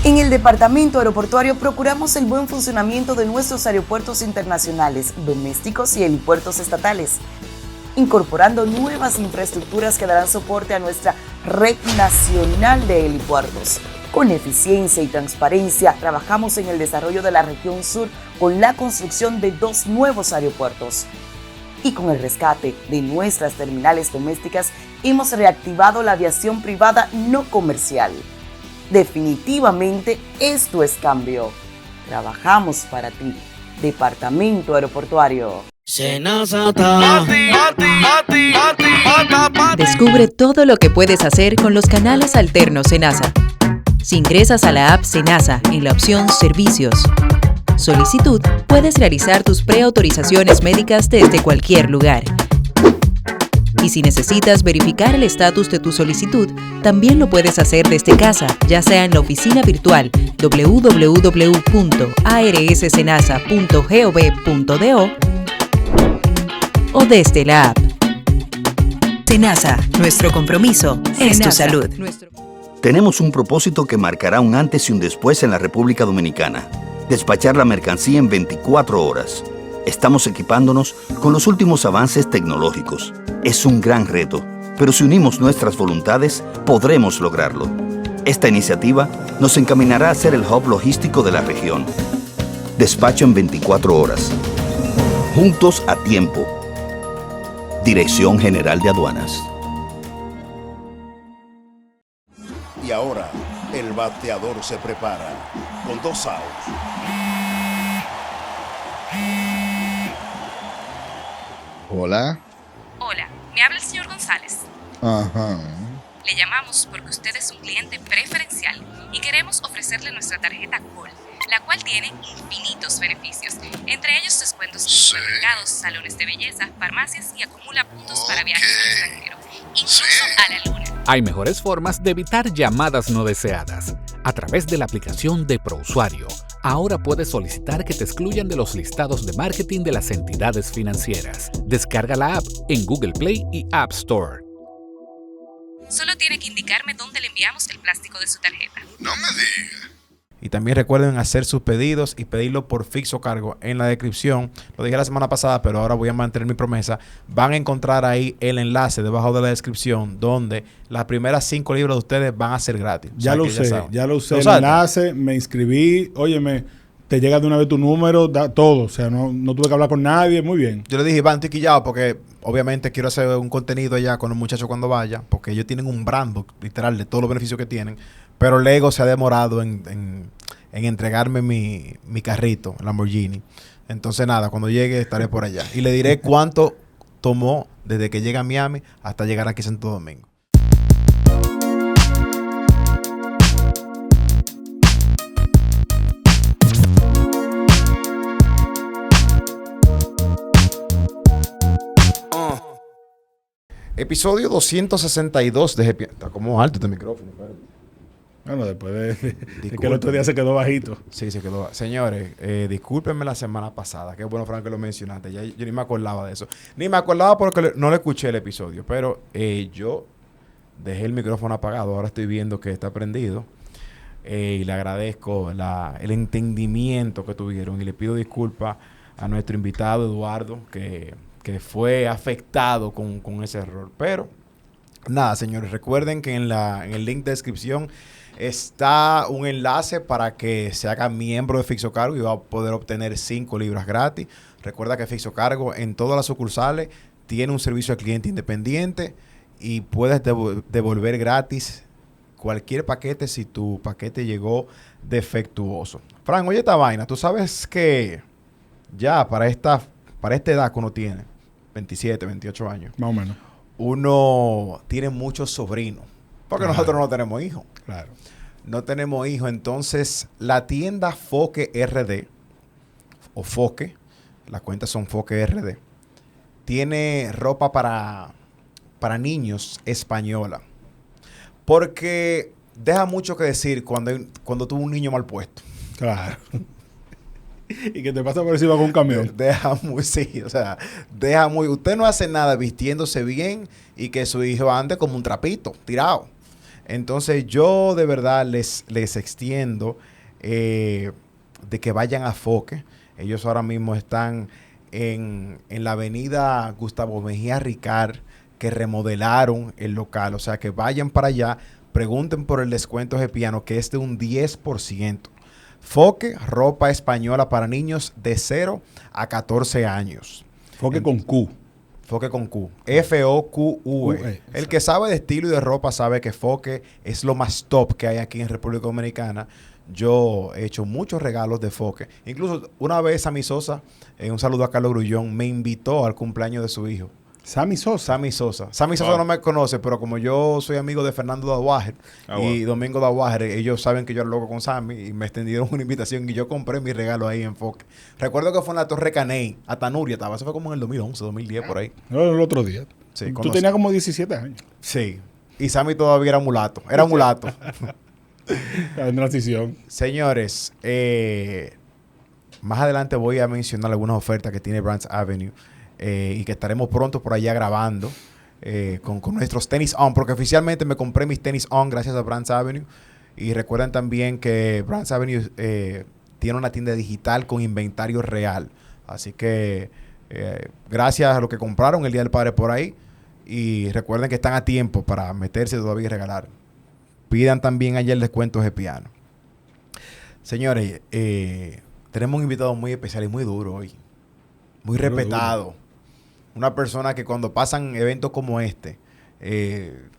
En el Departamento Aeroportuario procuramos el buen funcionamiento de nuestros aeropuertos internacionales, domésticos y helipuertos estatales, incorporando nuevas infraestructuras que darán soporte a nuestra red nacional de helipuertos. Con eficiencia y transparencia, trabajamos en el desarrollo de la región sur con la construcción de 2 nuevos aeropuertos. Y con el rescate de nuestras terminales domésticas, hemos reactivado la aviación privada no comercial. Definitivamente esto es cambio. Trabajamos para ti. Departamento Aeroportuario. Descubre todo lo que puedes hacer con los canales alternos Senasa. Si ingresas a la app Senasa en la opción Servicios, Solicitud, puedes realizar tus preautorizaciones médicas desde cualquier lugar. Y si necesitas verificar el estatus de tu solicitud, también lo puedes hacer desde casa, ya sea en la oficina virtual www.arssenasa.gov.do o desde la app. Senasa, nuestro compromiso es tu salud. Tenemos un propósito que marcará un antes y un después en la República Dominicana. Despachar la mercancía en 24 horas. Estamos equipándonos con los últimos avances tecnológicos. Es un gran reto, pero si unimos nuestras voluntades, podremos lograrlo. Esta iniciativa nos encaminará a ser el hub logístico de la región. Despacho en 24 horas. Juntos a tiempo. Dirección General de Aduanas. Y ahora, el bateador se prepara con 2 outs. Hola. Hola, me habla el señor González. Ajá. Le llamamos porque usted es un cliente preferencial y queremos ofrecerle nuestra tarjeta Gol, la cual tiene infinitos beneficios, entre ellos descuentos en supermercados, salones de belleza, farmacias y acumula puntos para viajes al extranjero, incluso a la luna. Hay mejores formas de evitar llamadas no deseadas. A través de la aplicación de ProUsuario, ahora puedes solicitar que te excluyan de los listados de marketing de las entidades financieras. Descarga la app en Google Play y App Store. Solo tiene que indicarme dónde le enviamos el plástico de su tarjeta. No me digas. Y también recuerden hacer sus pedidos y pedirlo por fixo cargo en la descripción. Lo dije la semana pasada, pero ahora voy a mantener mi promesa. Van a encontrar ahí el enlace debajo de la descripción donde las primeras 5 libras de ustedes van a ser gratis. Ya lo usé. El enlace, me inscribí. Óyeme, te llega de una vez tu número, da todo. O sea, no tuve que hablar con nadie. Muy bien. Yo le dije, Iván, estoy quillado porque obviamente quiero hacer un contenido allá con los muchachos cuando vaya, porque ellos tienen un brand book, literal, de todos los beneficios que tienen. Pero Lego se ha demorado en entregarme mi carrito, Lamborghini. Entonces, nada, cuando llegue estaré por allá. Y le diré cuánto tomó desde que llega a Miami hasta llegar aquí a Santo Domingo. Episodio 262 de GP. Está como alto este micrófono. Bueno, después de que el otro día se quedó bajito. Sí, se quedó. Señores, discúlpenme la semana pasada. Qué bueno, Frank, que lo mencionaste. Ya, yo ni me acordaba de eso. Ni me acordaba porque no le escuché el episodio. Pero yo dejé el micrófono apagado. Ahora estoy viendo que está prendido. Y le agradezco el entendimiento que tuvieron. Y le pido disculpas a nuestro invitado, Eduardo, que fue afectado con ese error. Pero, nada, señores, recuerden que en el link de descripción está un enlace para que se haga miembro de Fixocargo y va a poder obtener 5 libras gratis. Recuerda que Fixocargo en todas las sucursales tiene un servicio al cliente independiente y puedes devolver gratis cualquier paquete si tu paquete llegó defectuoso. Fran, oye esta vaina, tú sabes que ya para esta edad que uno tiene, 27, 28 años, más o menos, uno tiene muchos sobrinos. Porque nosotros no tenemos hijos. Claro. No tenemos hijos. Entonces, la tienda Foque RD, o Foque, las cuentas son Foque RD, tiene ropa para niños española. Porque deja mucho que decir cuando tuvo un niño mal puesto. Claro. Y que te pasa por encima con un camión. Deja muy... Usted no hace nada vistiéndose bien y que su hijo ande como un trapito, tirado. Entonces yo de verdad les extiendo de que vayan a Foque. Ellos ahora mismo están en la avenida Gustavo Mejía Ricard, que remodelaron el local. O sea, que vayan para allá, pregunten por el descuento Gepiano, que es de un 10%. Foque, ropa española para niños de 0 a 14 años. Foque con Q. Foque con Q. F-O-Q-U-E. El que sabe de estilo y de ropa sabe que Foque es lo más top que hay aquí en República Dominicana. Yo he hecho muchos regalos de Foque. Incluso una vez Sammy Sosa, un saludo a Carlos Grullón, me invitó al cumpleaños de su hijo. Sammy Sosa. Sammy Sosa. Sammy Sosa no me conoce, pero como yo soy amigo de Fernando Dawager y Domingo Dawager, ellos saben que yo era loco con Sammy y me extendieron una invitación y yo compré mi regalo ahí en Foque. Recuerdo que fue en la Torre Caney, hasta Nuria estaba. Eso fue como en el 2011, 2010, por ahí. No, el otro día. Sí, tú tenías como 17 años. Sí. Y Sammy todavía era mulato. Era mulato. En transición. Señores, más adelante voy a mencionar algunas ofertas que tiene Brands Avenue. Y que estaremos pronto por allá grabando con nuestros tenis on, porque oficialmente me compré mis tenis on gracias a Brands Avenue. Y recuerden también que Brands Avenue tiene una tienda digital con inventario real. Así que gracias a lo que compraron el Día del Padre por ahí. Y recuerden que están a tiempo para meterse todavía y regalar. Pidan también allá el descuento Gepiano. Señores, tenemos un invitado muy especial y muy duro hoy. Muy respetado. Una persona que cuando pasan eventos como este,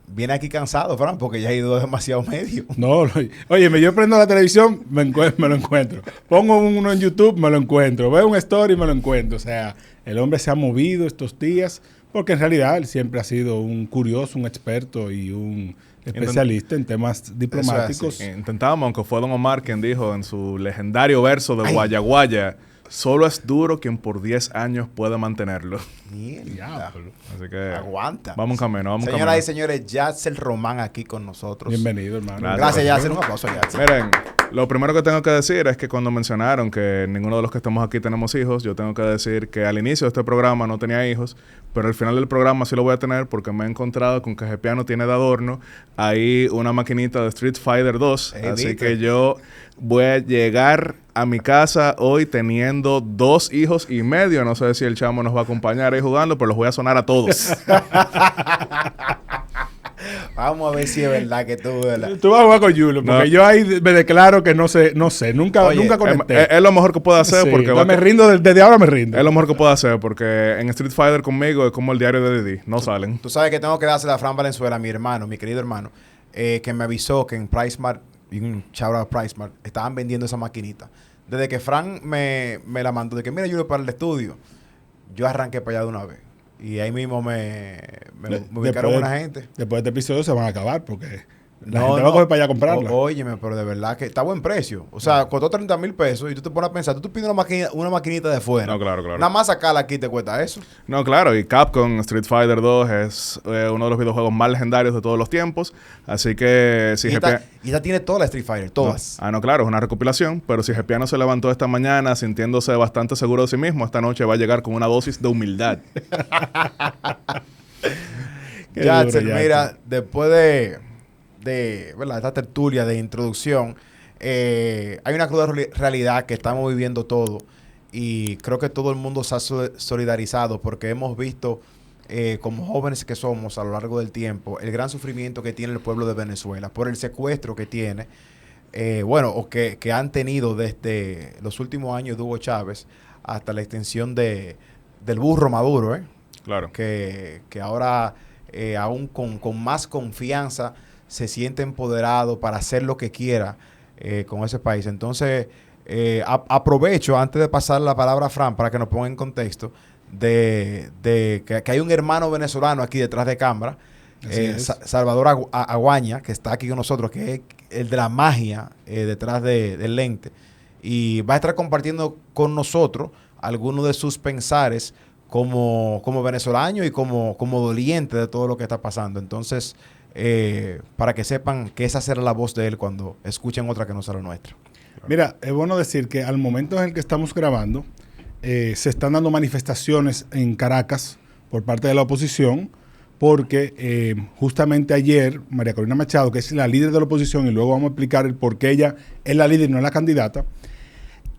viene aquí cansado, Fran, porque ya ha ido demasiado medio. No, oye, yo prendo la televisión, me lo encuentro. Pongo uno en YouTube, me lo encuentro. Veo un story, me lo encuentro. O sea, el hombre se ha movido estos días, porque en realidad él siempre ha sido un curioso, un experto y un especialista en temas diplomáticos. Intentábamos, aunque fue Don Omar quien dijo en su legendario verso de Guaya Guaya, solo es duro quien por 10 años puede mantenerlo. Mierda. Así que aguanta. Vamos en camino, Señoras y señores, Yatzel Román aquí con nosotros. Bienvenido, hermano. Gracias, Yatzel. Un aplauso, Yatzel. Miren, lo primero que tengo que decir es que cuando mencionaron que ninguno de los que estamos aquí tenemos hijos, yo tengo que decir que al inicio de este programa no tenía hijos, pero al final del programa sí lo voy a tener porque me he encontrado con que Gepiano tiene de adorno ahí una maquinita de Street Fighter 2. Así que yo voy a llegar a mi casa hoy teniendo 2 hijos y medio. No sé si el chamo nos va a acompañar ahí jugando, pero los voy a sonar a todos. Vamos a ver si es verdad que tú... Tú vas a jugar con Yulo, porque yo ahí me declaro que no sé, nunca conecté. Es lo mejor que puedo hacer porque... me rindo, desde ahora me rindo. Es lo mejor que puedo hacer porque en Street Fighter conmigo es como el diario de Didi, no salen. Tú sabes que tengo que dársela a Fran Valenzuela, mi hermano, mi querido hermano, que me avisó que en PriceMart, y un shout out a PriceMart, estaban vendiendo esa maquinita. Desde que Fran me la mandó, de que mira, Yulo, para el estudio, yo arranqué para allá de una vez. Y ahí mismo me ubicaron una gente. Después de este episodio se van a acabar porque la gente va a coger para allá a comprarla. Óyeme, pero de verdad que está a buen precio. O sea, costó 30,000 pesos y tú te pones a pensar, tú pides una maquinita de fuera. No, claro. Nada más sacarla aquí te cuesta eso. No, claro. Y Capcom Street Fighter 2 es uno de los videojuegos más legendarios de todos los tiempos. Así que si y esta tiene toda la Street Fighter, todas. No, claro, es una recopilación. Pero si Gepiano se levantó esta mañana sintiéndose bastante seguro de sí mismo, esta noche va a llegar con una dosis de humildad. Yatzel, mira, después de ¿verdad? Esta tertulia de introducción, hay una cruda realidad que estamos viviendo todo y creo que todo el mundo se ha solidarizado porque hemos visto como jóvenes que somos a lo largo del tiempo el gran sufrimiento que tiene el pueblo de Venezuela por el secuestro que tiene o que han tenido desde los últimos años de Hugo Chávez hasta la extensión del burro Maduro, claro, que ahora aún con más confianza se siente empoderado para hacer lo que quiera con ese país. Entonces, aprovecho, antes de pasar la palabra a Fran, para que nos ponga en contexto, de que hay un hermano venezolano aquí detrás de cámara, Salvador Aguaña, que está aquí con nosotros, que es el de la magia detrás del lente, y va a estar compartiendo con nosotros algunos de sus pensares como venezolano y como doliente de todo lo que está pasando. Entonces, para que sepan que esa será la voz de él cuando escuchen otra que no sea la nuestra. Mira, es bueno decir que al momento en el que estamos grabando, se están dando manifestaciones en Caracas por parte de la oposición porque justamente ayer María Corina Machado, que es la líder de la oposición, y luego vamos a explicar el por qué ella es la líder y no es la candidata,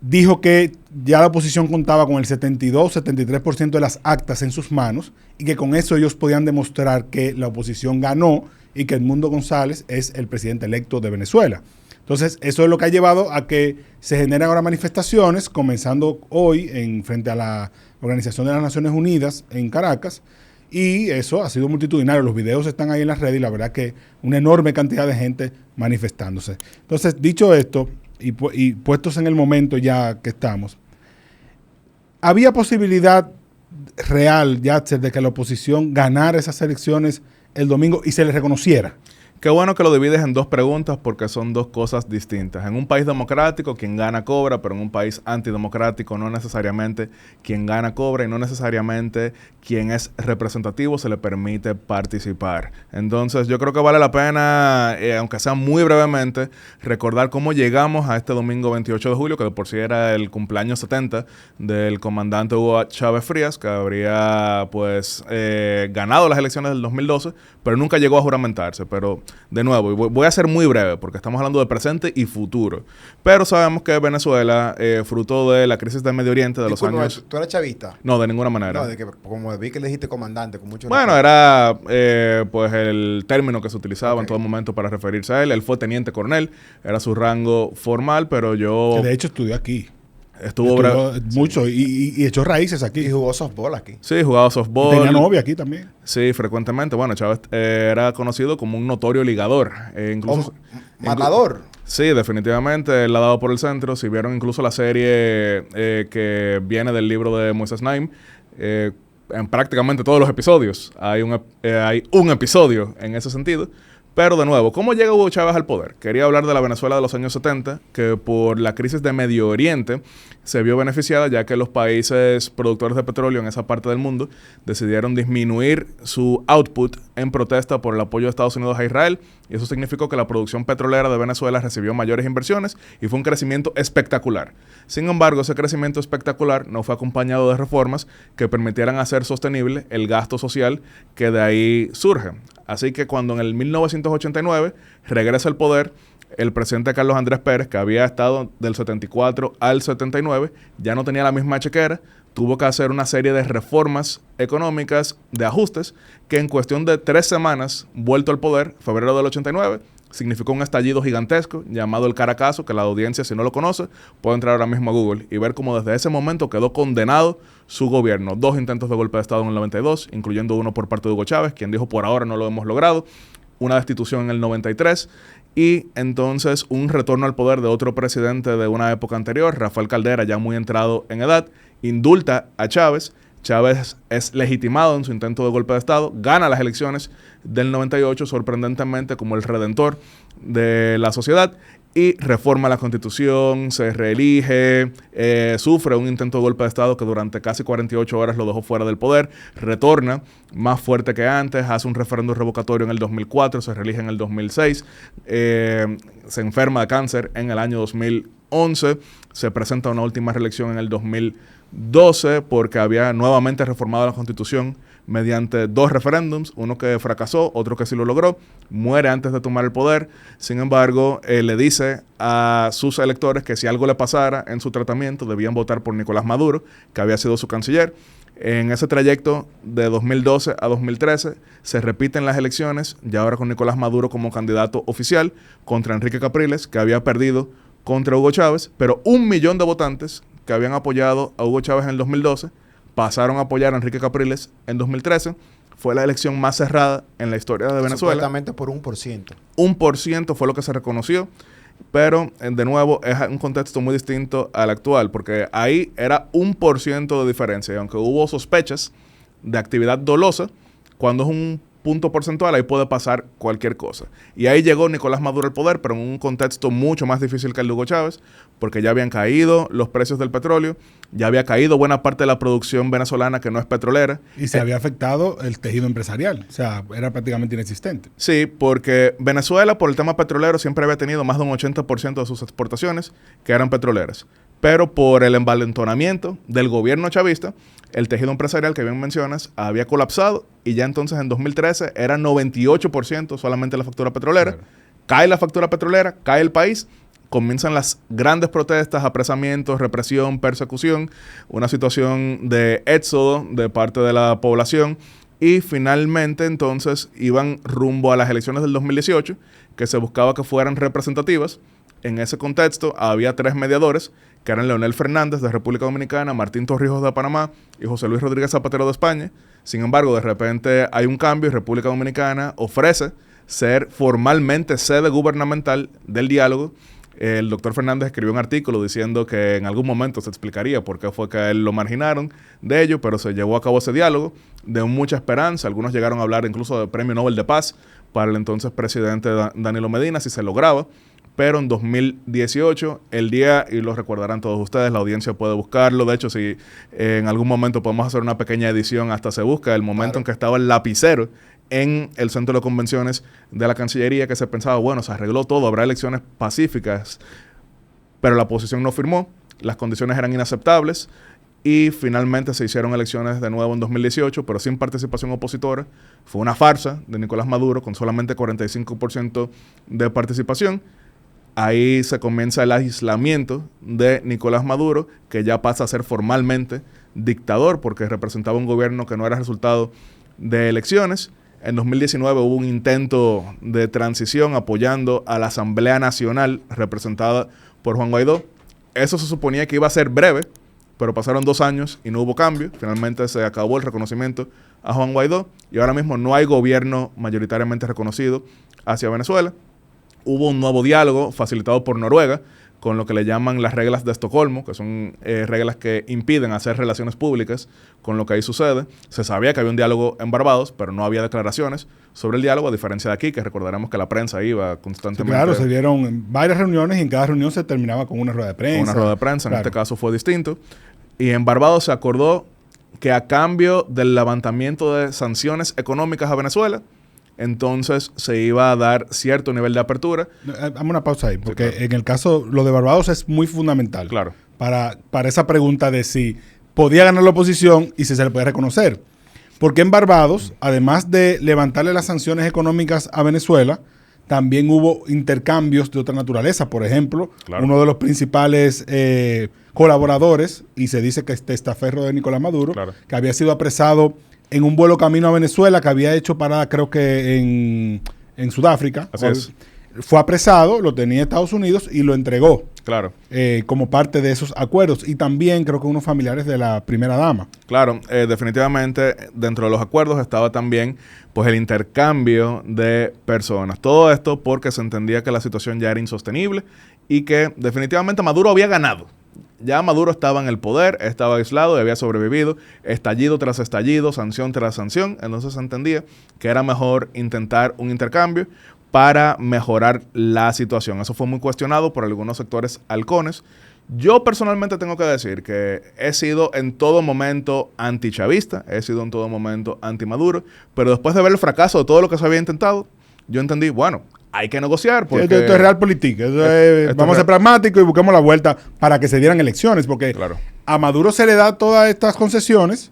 dijo que ya la oposición contaba con el 72-73% de las actas en sus manos y que con eso ellos podían demostrar que la oposición ganó y que Edmundo González es el presidente electo de Venezuela. Entonces, eso es lo que ha llevado a que se generen ahora manifestaciones, comenzando hoy frente a la Organización de las Naciones Unidas en Caracas, y eso ha sido multitudinario. Los videos están ahí en las redes y la verdad que una enorme cantidad de gente manifestándose. Entonces, dicho esto, y puestos en el momento ya que estamos, ¿había posibilidad real, Yatser, de que la oposición ganara esas elecciones el domingo y se le reconociera? Qué bueno que lo divides en dos preguntas porque son dos cosas distintas. En un país democrático, quien gana cobra, pero en un país antidemocrático no necesariamente quien gana cobra y no necesariamente quien es representativo se le permite participar. Entonces yo creo que vale la pena, aunque sea muy brevemente, recordar cómo llegamos a este domingo 28 de julio, que de por sí era el cumpleaños 70 del comandante Hugo Chávez Frías, que habría pues ganado las elecciones del 2012, pero nunca llegó a juramentarse. Pero de nuevo, voy a ser muy breve porque estamos hablando de presente y futuro. Pero sabemos que Venezuela, fruto de la crisis del Medio Oriente de los años... ¿Tú eres chavista? No, de ninguna manera. No, de que como vi que le dijiste comandante con mucho... Bueno, era pues el término que se utilizaba en todo momento para referirse a él. Él fue teniente coronel, era su rango formal, pero yo... Que de hecho estudió aquí. Estuvo mucho y echó raíces aquí. Y jugó softball aquí. Sí, jugaba softball. Tenía novia aquí también. Sí, frecuentemente. Bueno, Chávez era conocido como un notorio ligador. Incluso, ¿matador? Sí, definitivamente. Él ha dado por el centro. Si vieron incluso la serie que viene del libro de Moisés Naim, en prácticamente todos los episodios hay un episodio en ese sentido. Pero de nuevo, ¿cómo llega Hugo Chávez al poder? Quería hablar de la Venezuela de los años 70, que por la crisis de Medio Oriente se vio beneficiada, ya que los países productores de petróleo en esa parte del mundo decidieron disminuir su output en protesta por el apoyo de Estados Unidos a Israel, y eso significó que la producción petrolera de Venezuela recibió mayores inversiones y fue un crecimiento espectacular. Sin embargo, ese crecimiento espectacular no fue acompañado de reformas que permitieran hacer sostenible el gasto social que de ahí surge. Así que cuando en el 1989 regresa al poder el presidente Carlos Andrés Pérez, que había estado del 74 al 79, ya no tenía la misma chequera, tuvo que hacer una serie de reformas económicas, de ajustes, que en cuestión de 3 semanas, vuelto al poder, febrero del 89, significó un estallido gigantesco llamado el Caracazo, que la audiencia, si no lo conoce, puede entrar ahora mismo a Google y ver cómo desde ese momento quedó condenado su gobierno. 2 intentos de golpe de Estado en el 92, incluyendo uno por parte de Hugo Chávez, quien dijo por ahora no lo hemos logrado, una destitución en el 93 y entonces un retorno al poder de otro presidente de una época anterior, Rafael Caldera, ya muy entrado en edad, indulta a Chávez. Chávez es legitimado en su intento de golpe de Estado, gana las elecciones del 98 sorprendentemente como el redentor de la sociedad y reforma la Constitución, se reelige, sufre un intento de golpe de Estado que durante casi 48 horas lo dejó fuera del poder, retorna más fuerte que antes, hace un referéndum revocatorio en el 2004, se reelige en el 2006, se enferma de cáncer en el año 2011, se presenta a una última reelección en el 2012 porque había nuevamente reformado la Constitución mediante 2 referéndums, uno que fracasó, otro que sí lo logró, muere antes de tomar el poder. Sin embargo, le dice a sus electores que si algo le pasara en su tratamiento debían votar por Nicolás Maduro, que había sido su canciller. En ese trayecto de 2012 a 2013 se repiten las elecciones, ya ahora con Nicolás Maduro como candidato oficial contra Enrique Capriles, que había perdido contra Hugo Chávez, pero 1 millón de votantes que habían apoyado a Hugo Chávez en el 2012 pasaron a apoyar a Enrique Capriles en 2013. Fue la elección más cerrada en la historia de Venezuela. Supuestamente por 1%. 1% fue lo que se reconoció, pero de nuevo es un contexto muy distinto al actual, porque ahí era 1% de diferencia, y aunque hubo sospechas de actividad dolosa, cuando es un punto porcentual, ahí puede pasar cualquier cosa. Y ahí llegó Nicolás Maduro al poder, pero en un contexto mucho más difícil que el de Hugo Chávez, porque ya habían caído los precios del petróleo, ya había caído buena parte de la producción venezolana que no es petrolera. Y se había afectado el tejido empresarial, o sea, era prácticamente inexistente. Sí, porque Venezuela, por el tema petrolero, siempre había tenido más de un 80% de sus exportaciones que eran petroleras. pero por el envalentonamiento del gobierno chavista, el tejido empresarial que bien mencionas había colapsado y ya entonces en 2013 era 98% solamente la factura petrolera. Claro. Cae la factura petrolera, cae el país, comienzan las grandes protestas, apresamientos, represión, persecución, una situación de éxodo de parte de la población y finalmente entonces iban rumbo a las elecciones del 2018 que se buscaba que fueran representativas. En ese contexto había 3 mediadores que eran Leonel Fernández de República Dominicana, Martín Torrijos de Panamá y José Luis Rodríguez Zapatero de España. Sin embargo, de repente hay un cambio y República Dominicana ofrece ser formalmente sede gubernamental del diálogo. El doctor Fernández escribió un artículo diciendo que en algún momento se explicaría por qué fue que a él lo marginaron de ello, pero se llevó a cabo ese diálogo de mucha esperanza. Algunos llegaron a hablar incluso de Premio Nobel de Paz para el entonces presidente Danilo Medina, si se lograba. Pero en 2018, el día, y lo recordarán todos ustedes, la audiencia puede buscarlo. De hecho, si en algún momento podemos hacer una pequeña edición, hasta se busca el momento en que estaba el lapicero en el centro de convenciones de la Cancillería, que se pensaba, bueno, se arregló todo, habrá elecciones pacíficas, pero la oposición no firmó, las condiciones eran inaceptables y finalmente se hicieron elecciones de nuevo en 2018, pero sin participación opositora. Fue una farsa de Nicolás Maduro con solamente 45% de participación. Ahí se comienza el aislamiento de Nicolás Maduro, que ya pasa a ser formalmente dictador porque representaba un gobierno que no era resultado de elecciones. En 2019 hubo un intento de transición apoyando a la Asamblea Nacional representada por Juan Guaidó. Eso se suponía que iba a ser breve, pero pasaron 2 años y no hubo cambio. Finalmente se acabó el reconocimiento a Juan Guaidó y ahora mismo no hay gobierno mayoritariamente reconocido hacia Venezuela. Hubo un nuevo diálogo facilitado por Noruega con lo que le llaman las reglas de Estocolmo, que son reglas que impiden hacer relaciones públicas con lo que ahí sucede. Se sabía que había un diálogo en Barbados, pero no había declaraciones sobre el diálogo, a diferencia de aquí, que recordaremos que la prensa iba constantemente. Sí, claro, se dieron varias reuniones y en cada reunión se terminaba con una rueda de prensa. Con una rueda de prensa, claro. En este caso fue distinto. Y en Barbados se acordó que a cambio del levantamiento de sanciones económicas a Venezuela, entonces se iba a dar cierto nivel de apertura. Dame una pausa ahí, porque sí, claro, en el caso, lo de Barbados es muy fundamental. Claro. Para esa pregunta de si podía ganar la oposición y si se le puede reconocer. Porque en Barbados, además de levantarle las sanciones económicas a Venezuela, también hubo intercambios de otra naturaleza. Por ejemplo, claro, uno de los principales colaboradores, y se dice que es testaferro de Nicolás Maduro, claro, que había sido apresado en un vuelo camino a Venezuela, que había hecho parada creo que en Sudáfrica. Así es. Fue apresado, lo tenía Estados Unidos y lo entregó. Claro. Como parte de esos acuerdos. Y también creo que unos familiares de la primera dama. Claro, definitivamente dentro de los acuerdos estaba también pues el intercambio de personas. Todo esto porque se entendía que la situación ya era insostenible y que definitivamente Maduro había ganado. Ya Maduro estaba en el poder, estaba aislado y había sobrevivido, estallido tras estallido, sanción tras sanción. Entonces se entendía que era mejor intentar un intercambio para mejorar la situación. Eso fue muy cuestionado por algunos sectores halcones. Yo personalmente tengo que decir que he sido en todo momento antichavista, he sido en todo momento anti-Maduro, pero después de ver el fracaso de todo lo que se había intentado, yo entendí, bueno, hay que negociar. Porque esto es realpolitik. Vamos a ser pragmáticos y busquemos la vuelta para que se dieran elecciones, porque claro, a Maduro se le da todas estas concesiones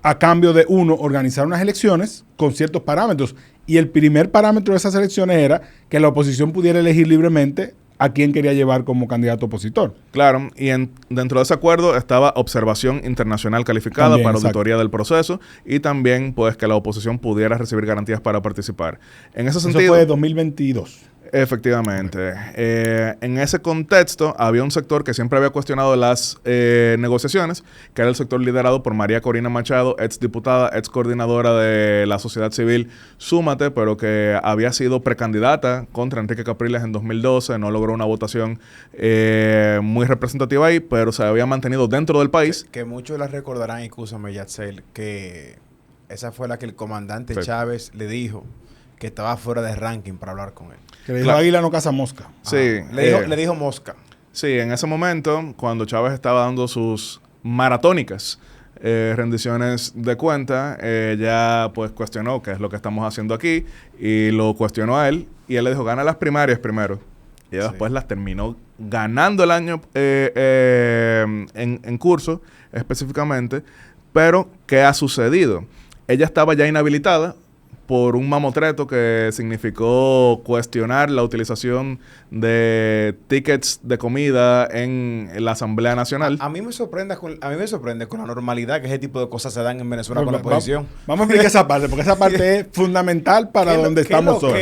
a cambio de, uno, organizar unas elecciones con ciertos parámetros. Y el primer parámetro de esas elecciones era que la oposición pudiera elegir libremente a quién quería llevar como candidato opositor. Claro, y dentro de ese acuerdo estaba observación internacional calificada también, para auditoría del proceso y también pues que la oposición pudiera recibir garantías para participar. En ese sentido... Eso fue 2022. Efectivamente. En ese contexto había un sector que siempre había cuestionado las negociaciones, que era el sector liderado por María Corina Machado, ex diputada, ex coordinadora de la sociedad civil Súmate, pero que había sido precandidata contra Enrique Capriles en 2012, no logró una votación muy representativa ahí, pero se había mantenido dentro del país. Que muchos la recordarán, escúchame, Yatzel, que esa fue la que el comandante Chávez le dijo que estaba fuera de ranking para hablar con él. Que le dijo águila no caza mosca. Sí. Le dijo mosca. Sí, en ese momento, cuando Chávez estaba dando sus maratónicas rendiciones de cuenta, ella pues cuestionó qué es lo que estamos haciendo aquí y lo cuestionó a él y él le dijo, gana las primarias primero Y después las terminó ganando el año en curso, específicamente. Pero, ¿qué ha sucedido? Ella estaba ya inhabilitada por un mamotreto que significó cuestionar la utilización de tickets de comida en la Asamblea Nacional. A mí me sorprende con la normalidad que ese tipo de cosas se dan en Venezuela con la oposición. Vamos a explicar esa parte, porque esa parte es fundamental para donde estamos hoy.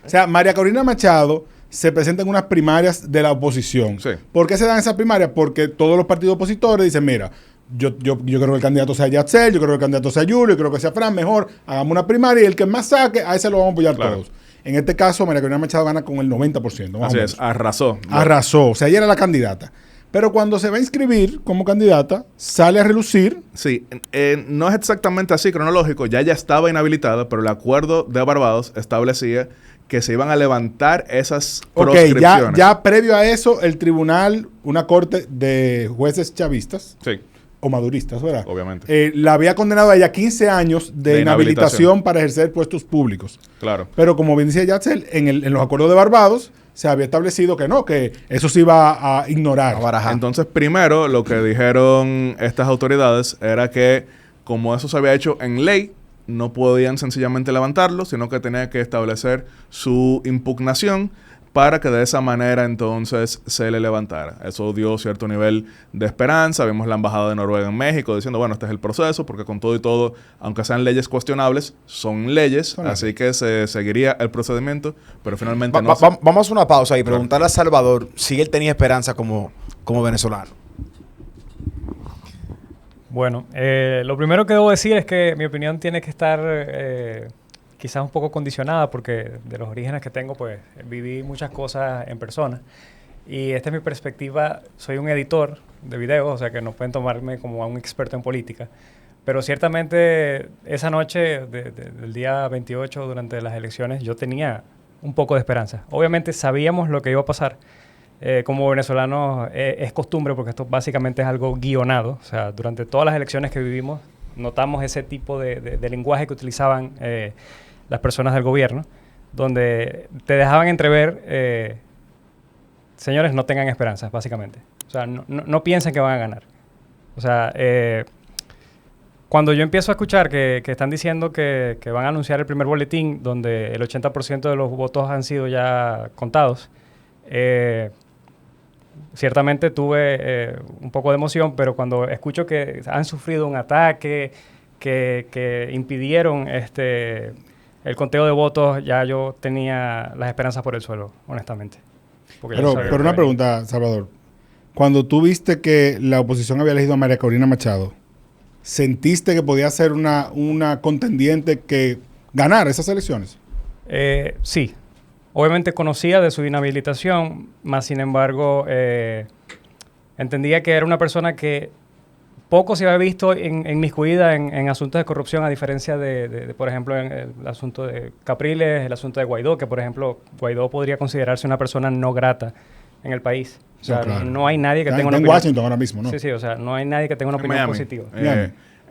O sea, María Corina Machado se presenta en unas primarias de la oposición. Sí. ¿Por qué se dan esas primarias? Porque todos los partidos opositores dicen, mira, yo creo que el candidato sea Yatzel, yo creo que el candidato sea Julio, yo creo que sea Fran, mejor hagamos una primaria y el que más saque, a ese lo vamos a apoyar todos. En este caso, María Corina Machado gana con el 90%. Así es, arrasó. Arrasó, o sea, ella era la candidata. Pero cuando se va a inscribir como candidata, sale a relucir. Sí, no es exactamente así cronológico, ya estaba inhabilitada, pero el acuerdo de Barbados establecía que se iban a levantar esas proscripciones. Ya previo a eso, el tribunal, una corte de jueces chavistas, o maduristas, ¿verdad? Obviamente. La había condenado a ella 15 años de inhabilitación para ejercer puestos públicos. Claro. Pero como bien decía Yatzel, en los acuerdos de Barbados se había establecido que no, que eso se iba a ignorar. Entonces, primero, lo que dijeron estas autoridades era que, como eso se había hecho en ley, no podían sencillamente levantarlo, sino que tenía que establecer su impugnación para que de esa manera entonces se le levantara. Eso dio cierto nivel de esperanza. Vimos la embajada de Noruega en México diciendo, bueno, este es el proceso, porque con todo y todo, aunque sean leyes cuestionables, son leyes, así que se seguiría el procedimiento, pero finalmente vamos a una pausa y preguntarle a Salvador si él tenía esperanza como venezolano. Bueno, lo primero que debo decir es que mi opinión tiene que estar quizás un poco condicionada porque de los orígenes que tengo, pues viví muchas cosas en persona. Y esta es mi perspectiva. Soy un editor de videos, o sea que no pueden tomarme como a un experto en política. Pero ciertamente esa noche del día 28 durante las elecciones yo tenía un poco de esperanza. Obviamente sabíamos lo que iba a pasar. Como venezolanos es costumbre, porque esto básicamente es algo guionado. O sea, durante todas las elecciones que vivimos notamos ese tipo de lenguaje que utilizaban las personas del gobierno, donde te dejaban entrever, señores, no tengan esperanza, básicamente. O sea, no piensen que van a ganar. O sea, cuando yo empiezo a escuchar que están diciendo que van a anunciar el primer boletín, donde el 80% de los votos han sido ya contados, ciertamente tuve un poco de emoción, pero cuando escucho que han sufrido un ataque, que impidieron el conteo de votos, ya yo tenía las esperanzas por el suelo, honestamente. Pero una pregunta, Salvador. Cuando tú viste que la oposición había elegido a María Corina Machado, ¿sentiste que podía ser una contendiente que ganara esas elecciones? Sí. Obviamente conocía de su inhabilitación, más sin embargo entendía que era una persona que poco se había visto inmiscuida en asuntos de corrupción, a diferencia de, por ejemplo, en el asunto de Capriles, el asunto de Guaidó, que por ejemplo Guaidó podría considerarse una persona no grata en el país. O sea, no hay nadie que tenga una opinión. En Washington ahora mismo, ¿no? Sí, o sea, no hay nadie que tenga una opinión positiva.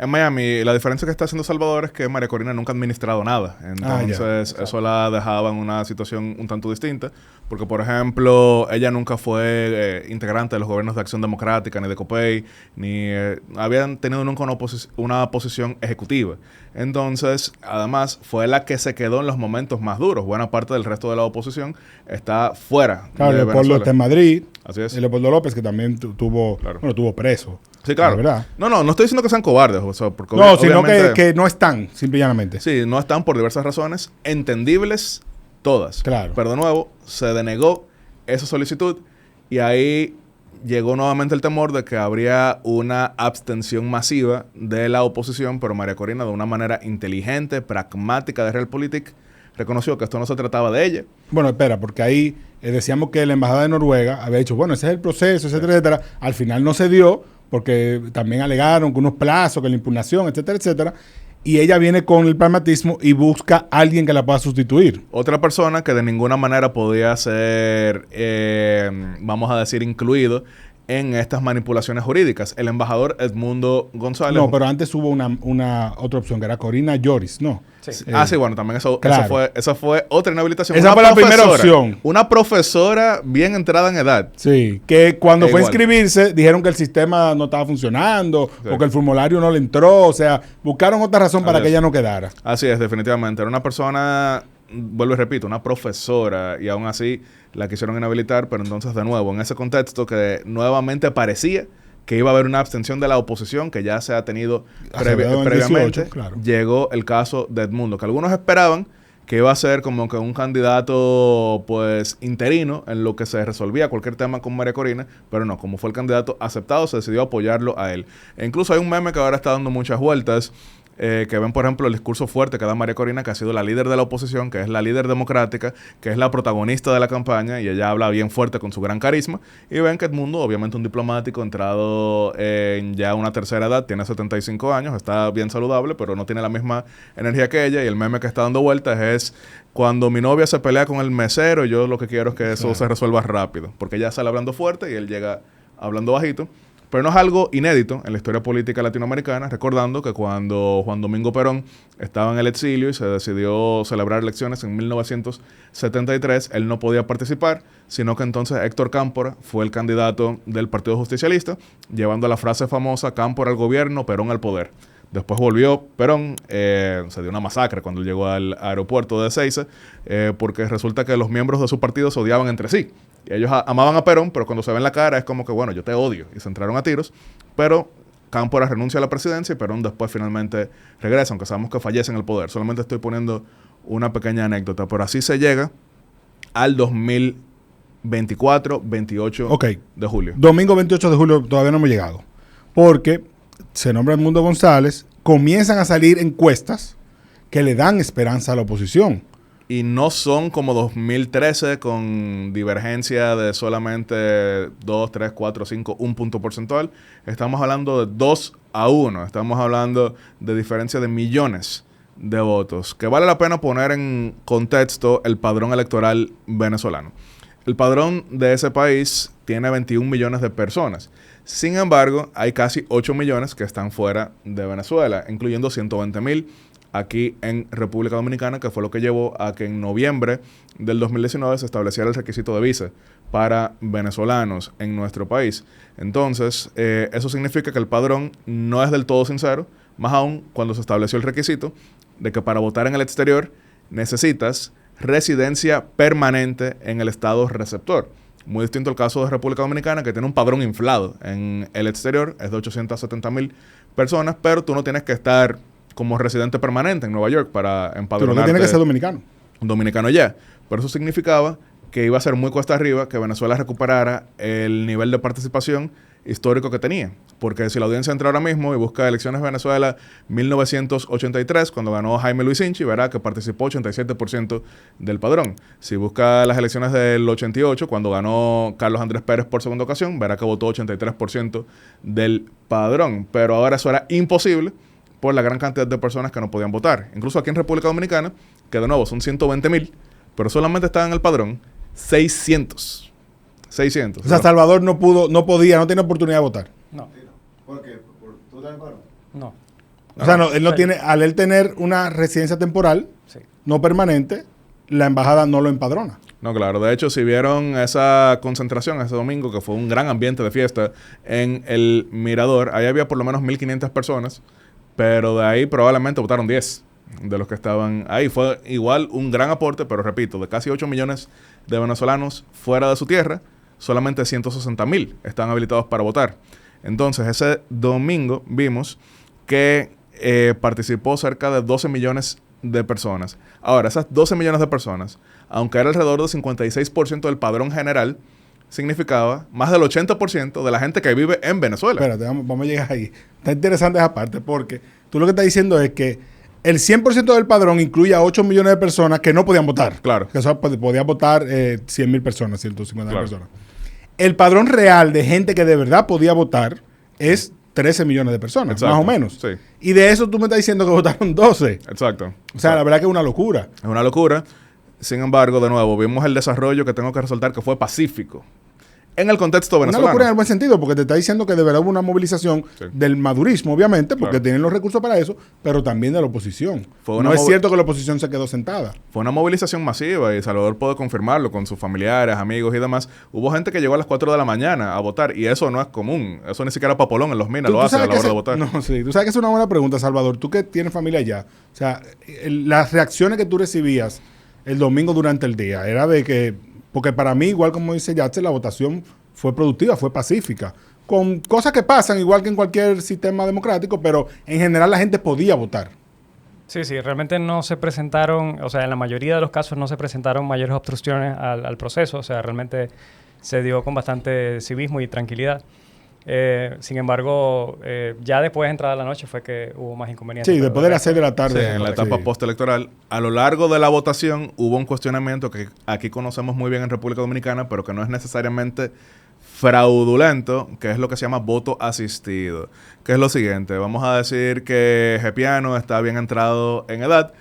En Miami, la diferencia que está haciendo Salvador es que María Corina nunca ha administrado nada. Entonces, eso la dejaba en una situación un tanto distinta. Porque, por ejemplo, ella nunca fue integrante de los gobiernos de Acción Democrática, ni de COPEI, ni habían tenido nunca una posición ejecutiva. Entonces, además, fue la que se quedó en los momentos más duros. Buena parte del resto de la oposición está fuera de Leopoldo está en Madrid. Así es. Y Leopoldo López, que también tuvo preso. Sí, claro. ¿Verdad? No estoy diciendo que sean cobardes. O sea, porque sino que no están, simple y llanamente. Sí, no están por diversas razones, entendibles todas. Claro. Pero de nuevo, se denegó esa solicitud y ahí llegó nuevamente el temor de que habría una abstención masiva de la oposición, pero María Corina, de una manera inteligente, pragmática de Realpolitik, reconoció que esto no se trataba de ella. Bueno, espera, porque ahí decíamos que la embajada de Noruega había dicho, bueno, ese es el proceso, etcétera, etcétera. Al final no se dio, porque también alegaron que unos plazos, que la impugnación, etcétera, etcétera. Y ella viene con el pragmatismo y busca a alguien que la pueda sustituir. Otra persona que de ninguna manera podía ser, vamos a decir, incluido en estas manipulaciones jurídicas. El embajador Edmundo González... No, pero antes hubo una otra opción, que era Corina Lloris, ¿no? Sí. Sí, bueno, también claro. eso fue otra inhabilitación. Esa fue la primera opción. Una profesora bien entrada en edad. Sí, que cuando fue a inscribirse dijeron que el sistema no estaba funcionando, o que el formulario no le entró, o sea, buscaron otra razón para que ella no quedara. Así es, definitivamente. Era una persona, vuelvo y repito, una profesora, y aún así la quisieron inhabilitar, pero entonces de nuevo, en ese contexto que nuevamente parecía que iba a haber una abstención de la oposición, que ya se ha tenido previamente, 18, claro. Llegó el caso de Edmundo, que algunos esperaban que iba a ser como que un candidato pues interino en lo que se resolvía cualquier tema con María Corina, pero no, como fue el candidato aceptado, se decidió apoyarlo a él. E incluso hay un meme que ahora está dando muchas vueltas, que ven, por ejemplo, el discurso fuerte que da María Corina, que ha sido la líder de la oposición, que es la líder democrática, que es la protagonista de la campaña, y ella habla bien fuerte con su gran carisma, y ven que Edmundo, obviamente un diplomático entrado en ya una tercera edad, tiene 75 años, está bien saludable, pero no tiene la misma energía que ella, y el meme que está dando vueltas es: cuando mi novia se pelea con el mesero, yo lo que quiero es que eso se resuelva rápido, porque ella sale hablando fuerte y él llega hablando bajito. Pero no es algo inédito en la historia política latinoamericana, recordando que cuando Juan Domingo Perón estaba en el exilio y se decidió celebrar elecciones en 1973, él no podía participar, sino que entonces Héctor Cámpora fue el candidato del Partido Justicialista, llevando la frase famosa: Cámpora al gobierno, Perón al poder. Después volvió Perón, se dio una masacre cuando llegó al aeropuerto de Ezeiza, porque resulta que los miembros de su partido se odiaban entre sí. Y ellos amaban a Perón, pero cuando se ven la cara es como que, bueno, yo te odio. Y se entraron a tiros, pero Cámpora renuncia a la presidencia y Perón después finalmente regresa, aunque sabemos que fallece en el poder. Solamente estoy poniendo una pequeña anécdota, pero así se llega al 2024, 28 de julio. Domingo 28 de julio todavía no hemos llegado, porque se nombra Edmundo González, comienzan a salir encuestas que le dan esperanza a la oposición. Y no son como 2013 con divergencia de solamente 2, 3, 4, 5, un punto porcentual. Estamos hablando de 2-1. Estamos hablando de diferencia de millones de votos. Que vale la pena poner en contexto el padrón electoral venezolano. El padrón de ese país tiene 21 millones de personas. Sin embargo, hay casi 8 millones que están fuera de Venezuela, incluyendo 120,000 aquí en República Dominicana, que fue lo que llevó a que en noviembre del 2019 se estableciera el requisito de visa para venezolanos en nuestro país. Entonces, eso significa que el padrón no es del todo sincero, más aún cuando se estableció el requisito de que para votar en el exterior necesitas residencia permanente en el estado receptor. Muy distinto al caso de República Dominicana, que tiene un padrón inflado en el exterior, es de 870,000 personas, pero tú no tienes que estar como residente permanente en Nueva York para empadronarte. Pero no tiene que ser dominicano. Dominicano ya. Pero eso significaba que iba a ser muy cuesta arriba que Venezuela recuperara el nivel de participación histórico que tenía. Porque si la audiencia entra ahora mismo y busca elecciones Venezuela 1983, cuando ganó Jaime Luis Inchi, verá que participó 87% del padrón. Si busca las elecciones del 88, cuando ganó Carlos Andrés Pérez por segunda ocasión, verá que votó 83% del padrón. Pero ahora eso era imposible por la gran cantidad de personas que no podían votar. Incluso aquí en República Dominicana, que de nuevo son 120,000, pero solamente estaban en el padrón 600. O sea, Salvador no tiene oportunidad de votar. No. ¿Por qué? ¿Tú estás en paro? No. O sea, él no tiene, al él tener una residencia temporal, no permanente, la embajada no lo empadrona. No, claro. De hecho, si vieron esa concentración ese domingo, que fue un gran ambiente de fiesta en el Mirador, ahí había por lo menos 1,500 personas, pero de ahí probablemente votaron 10 de los que estaban ahí. Fue igual un gran aporte, pero repito, de casi 8 millones de venezolanos fuera de su tierra, solamente 160,000 están habilitados para votar. Entonces, ese domingo vimos que participó cerca de 12 millones de personas. Ahora, esas 12 millones de personas, aunque era alrededor del 56% del padrón general, significaba más del 80% de la gente que vive en Venezuela. Espérate, vamos a llegar ahí. Está interesante esa parte, porque tú lo que estás diciendo es que el 100% del padrón incluye a 8 millones de personas que no podían votar. Claro. Que eso podían votar 100,000 personas, 150,000 personas. El padrón real de gente que de verdad podía votar es 13 millones de personas, exacto, más o menos. Sí. Y de eso tú me estás diciendo que votaron 12. Exacto. O sea, la verdad que es una locura. Es una locura. Sin embargo, de nuevo, vimos el desarrollo que tengo que resaltar que fue pacífico En el contexto Una venezolano. locura en el buen sentido, porque te está diciendo que de verdad hubo una movilización del madurismo, obviamente, porque tienen los recursos para eso, pero también de la oposición. No es cierto que la oposición se quedó sentada. Fue una movilización masiva y Salvador puede confirmarlo con sus familiares, amigos y demás. Hubo gente que llegó a las 4 de la mañana a votar y eso no es común. Eso ni siquiera Papolón en los Minas lo hace a la hora de votar. No, sí. Tú sabes que es una buena pregunta, Salvador. Tú que tienes familia allá. O sea, las reacciones que tú recibías el domingo durante el día era de que, porque para mí, igual como dice Yatze, la votación fue productiva, fue pacífica. Con cosas que pasan, igual que en cualquier sistema democrático, pero en general la gente podía votar. Sí, realmente no se presentaron, o sea, en la mayoría de los casos no se presentaron mayores obstrucciones al proceso, o sea, realmente se dio con bastante civismo y tranquilidad. Sin embargo, ya después de entrada la noche fue que hubo más inconvenientes. Sí, después de las 6 de la tarde. Sí, en la etapa postelectoral. A lo largo de la votación hubo un cuestionamiento que aquí conocemos muy bien en República Dominicana, pero que no es necesariamente fraudulento, que es lo que se llama voto asistido. Que es lo siguiente, vamos a decir que Gepiano está bien entrado en edad,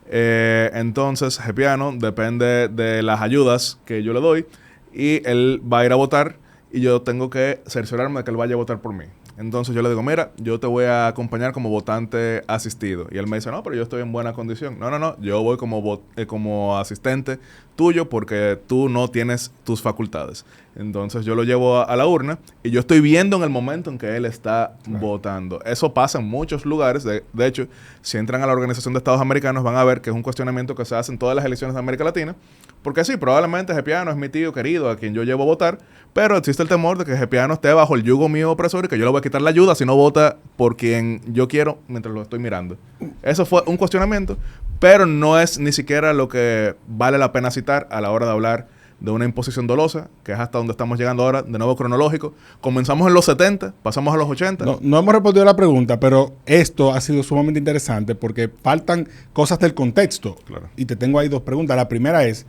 entonces Gepiano depende de las ayudas que yo le doy y él va a ir a votar y yo tengo que cerciorarme de que él vaya a votar por mí. Entonces yo le digo, mira, yo te voy a acompañar como votante asistido. Y él me dice, no, pero yo estoy en buena condición. No, yo voy como asistente tuyo porque tú no tienes tus facultades. Entonces yo lo llevo a la urna y yo estoy viendo en el momento en que él está votando. Eso pasa en muchos lugares. De hecho, si entran a la Organización de Estados Americanos van a ver que es un cuestionamiento que se hace en todas las elecciones de América Latina. Porque sí, probablemente Gepiano es mi tío querido a quien yo llevo a votar, pero existe el temor de que Gepiano esté bajo el yugo mío opresor y que yo le voy a quitar la ayuda si no vota por quien yo quiero mientras lo estoy mirando. Eso fue un cuestionamiento, pero no es ni siquiera lo que vale la pena citar a la hora de hablar de una imposición dolosa, que es hasta donde estamos llegando ahora, de nuevo cronológico. Comenzamos en los 70, pasamos a los 80. No hemos respondido a la pregunta, pero esto ha sido sumamente interesante porque faltan cosas del contexto. Claro. Y te tengo ahí dos preguntas. La primera es,